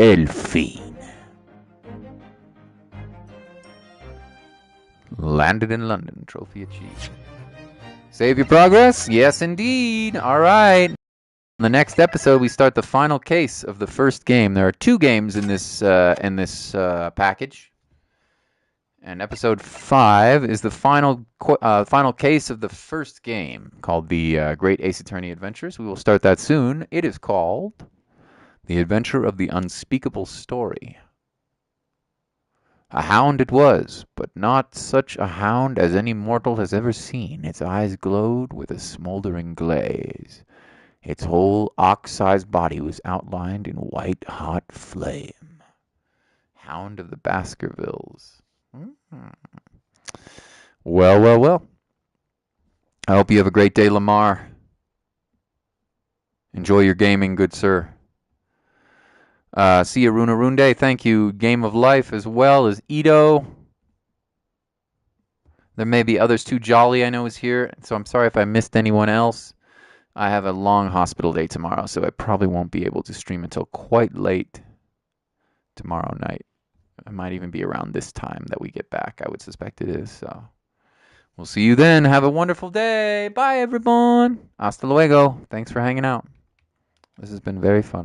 Elfine. Landed in London. Trophy achieved. Save your progress? Yes, indeed. All right. In the next episode, we start the final case of the first game. There are 2 games in this package, and episode 5 is the final case of the first game, called the Great Ace Attorney Adventures. We will start that soon. It is called The Adventure of the Unspeakable Story. A hound it was, but not such a hound as any mortal has ever seen. Its eyes glowed with a smoldering glaze. Its whole ox-sized body was outlined in white-hot flame. Hound of the Baskervilles. Well, well, well. I hope you have a great day, Lamar. Enjoy your gaming, good sir. See you, Runa Runde. Thank you, Game of Life, as well as Ito. There may be others too. Jolly, I know, is here, so I'm sorry if I missed anyone else. I have a long hospital day tomorrow, so I probably won't be able to stream until quite late tomorrow night. It might even be around this time that we get back. I would suspect it is, so we'll see you then. Have a wonderful day. Bye, everyone. Hasta luego. Thanks for hanging out. This has been very fun.